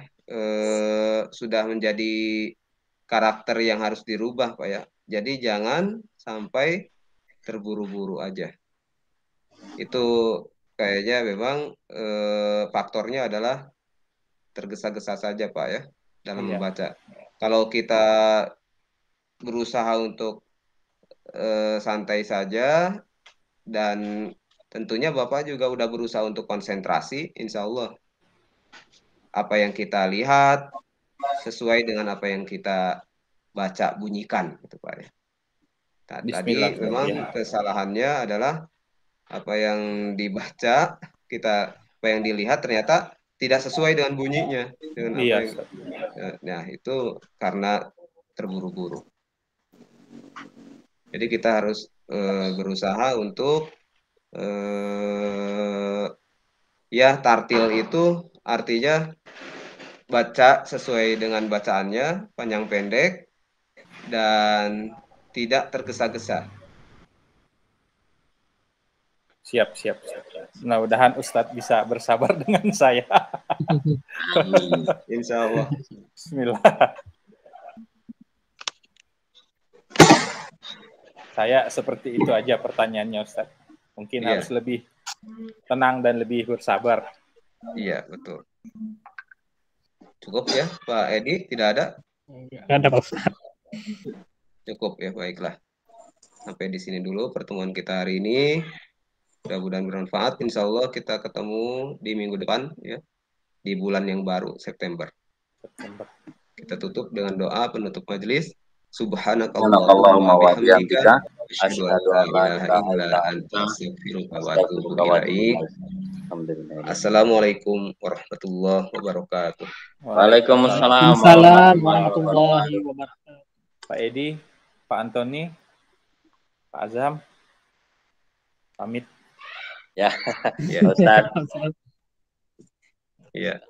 sudah menjadi karakter yang harus dirubah, Pak ya. Jadi jangan sampai terburu-buru aja. Itu kayaknya memang faktornya adalah tergesa-gesa saja Pak ya dalam membaca. Kalau kita berusaha untuk santai saja dan tentunya Bapak juga udah berusaha untuk konsentrasi, insya Allah apa yang kita lihat sesuai dengan apa yang kita baca bunyikan gitu Pak ya. Tadi memang kesalahannya adalah apa yang dibaca apa yang dilihat ternyata tidak sesuai dengan bunyinya dengan apa yang, nah itu karena terburu-buru. Jadi kita harus berusaha untuk ya tartil itu artinya baca sesuai dengan bacaannya, panjang pendek dan tidak tergesa-gesa. Siap. Mudah-mudahan Ustadz bisa bersabar dengan saya. Insya Allah. Bismillah. Saya seperti itu aja pertanyaannya, Ustadz. Mungkin harus lebih tenang dan lebih bersabar. Iya, betul. Cukup ya, Pak Edi? Tidak ada? Tidak ada, Pak Ustadz. Cukup ya, baiklah. Sampai di sini dulu pertemuan kita hari ini. Mudah-mudahan bermanfaat. Insya Allah kita ketemu di minggu depan ya, di bulan yang baru September. Kita tutup dengan doa penutup majelis. Subhanakallahumma wa bihamdika Asyhadu an la ilaha illa anta astaghfiruka wa atubu ilaik. Alhamdulillah. Assalamualaikum warahmatullahi wabarakatuh. Waalaikumsalam Waalaikumsalam warahmatullahi wabarakatuh. Pak Edi, Pak Antoni, Pak Azam, pamit. Ya, Ya, Ustaz. ya.